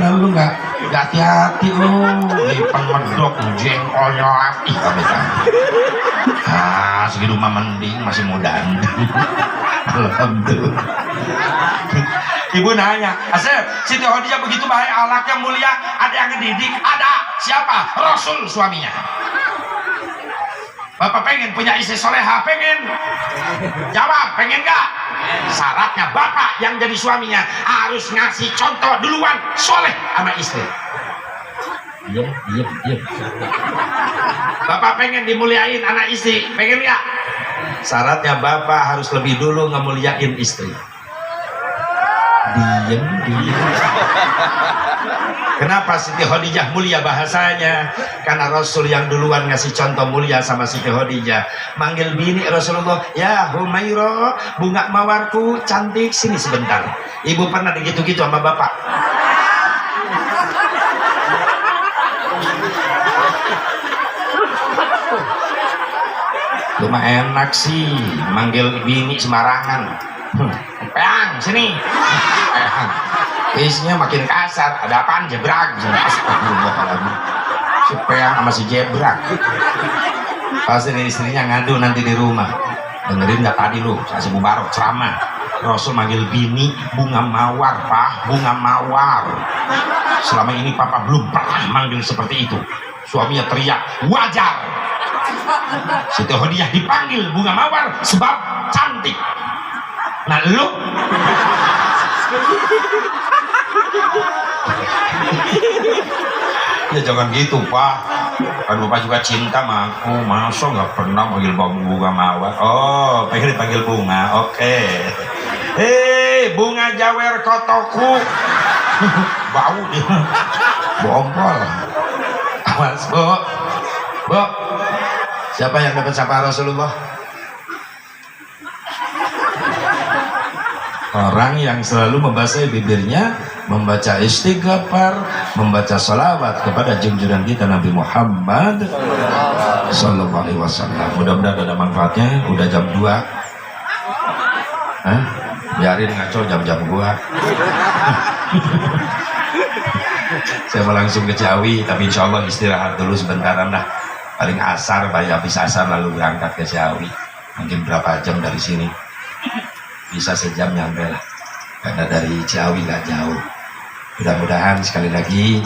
Lalu nggak hati-hati lu, lipen medok jengkolnya lagi kami kan. Segitu mah mending masih muda. Alhamdulillah. Ibu nanya, Asep, Siti Khadijah begitu baik, akhlaknya mulia, ada yang ngedidik? Ada. Siapa? Rasul suaminya. Bapak pengen punya istri soleha? Pengen? Jawab, pengen gak? Syaratnya bapak yang jadi suaminya harus ngasih contoh duluan, soleh sama istri. Diam. Bapak pengen dimuliain anak istri, pengen gak? Syaratnya bapak harus lebih dulu ngemuliain istri. Diam. Kenapa Siti Khadijah mulia bahasanya? Karena Rasul yang duluan ngasih contoh mulia sama Siti Khadijah. Manggil bini Rasulullah, ya Humaira, bunga mawarku cantik, sini sebentar. Ibu pernah digitu-gitu sama bapak? Lu mah enak sih, manggil bini sembarangan. Peang, sini. Isinya makin kasar, ada apaan? Jebrak. Astagfirullahaladzim. Si Peang sama si Jebrak. Pasti istrinya ngadu nanti di rumah. Dengerin gak tadi lu, si Mubarok ceramah. Rasul manggil bini bunga mawar, Pak, bunga mawar. Selama ini papa belum pernah manggil seperti itu. Suaminya teriak, wajar. Siti Khadijah dipanggil bunga mawar sebab cantik. Nah lu ya jangan gitu Pak, kan Bapak juga cinta sama aku, masa nggak pernah panggil bunga mawar? Oh pengen dipanggil bunga, oke. Hei bunga jawer kotoku. Bau dia, bompol. Awas Bu, siapa yang dapat sapa Rasulullah? Orang yang selalu membasahi bibirnya, membaca istighfar, membaca salawat kepada junjungan kita Nabi Muhammad Sallallahu Alaihi Wasallam. Mudah-mudahan ada manfaatnya. Udah jam 2. Biarin ngaco jam-jam gua. Saya mau langsung ke Ciawi, tapi insya Allah istirahat dulu sebentaran lah. Paling asar, habis asar lalu berangkat ke Ciawi. mungkin berapa jam dari sini, bisa sejam nyampe lah, karena dari Ciawi nggak jauh. Mudah-mudahan sekali lagi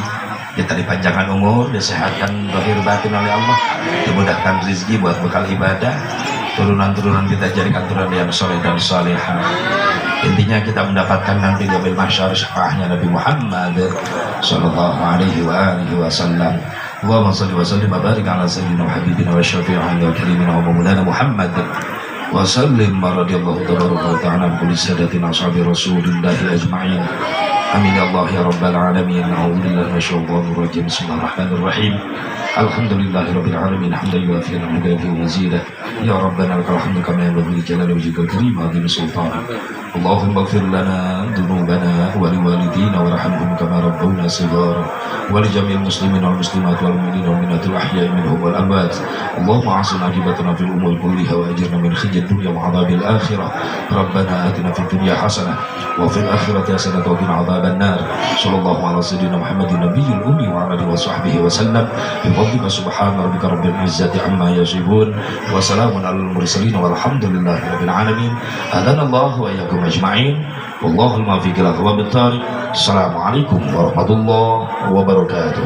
kita dipanjangkan umur, disehatkan zahir batin oleh Allah, dimudahkan rezeki buat bekal ibadah, turunan-turunan kita jadikan turunan yang soleh dan solehah. Intinya kita mendapatkan nanti di yaumil mahsyar syafaatnya Nabi Muhammad sallallahu alaihi wasallam. Allahumma shalli wa sallim wa barik ala sayyidina wa habibina wa syafi'ina wa karimina wa maulana Muhammad wa sallim radhiyallahu ta'ala an kulli sadatina ashabi Rasulillah ajma'in. Amin ya Allah ya rabbal alamin. A'udzubillahi minasyaitonir rajim. Bismillahirrahmanirrahim. Alhamdulillahirabbil alamin hamdan yuwafi ni'amahu wa mazidah. Ya rabbana lakal hamdu kama yanbaghi li jalali wajhikal karim wa 'azimi sultanik. Allahumma ighfir lana dhunubana wa liwalidina warhamhum kama rabbawna shighara wa li jami'il muslimin wal muslimat wal mu'minina wal mu'minat al ahya'i minhum wal amwat. Allahumma ahsin 'aqibatana fil umuri kulliha wa ajirna min khizyid dunya wa 'adzabil akhirah. Rabbana atina fid dunya hasanah wa fil akhirati hasanah wa qina 'adzaban nar. Sallallahu ala sayyidina Muhammadin nabiyil ummi wa ala alihi wa sahbihi wa sallam. Bi fadlika subhana rabbika rabbil izzati amma yasifun wa salamun alal mursalin walhamdulillahi rabbil alamin. Hadanallahu wa iyyakum ajma'in. Wallahul muwaffiq ila aqwamit thariq. Assalamualaikum warahmatullahi wabarakatuh.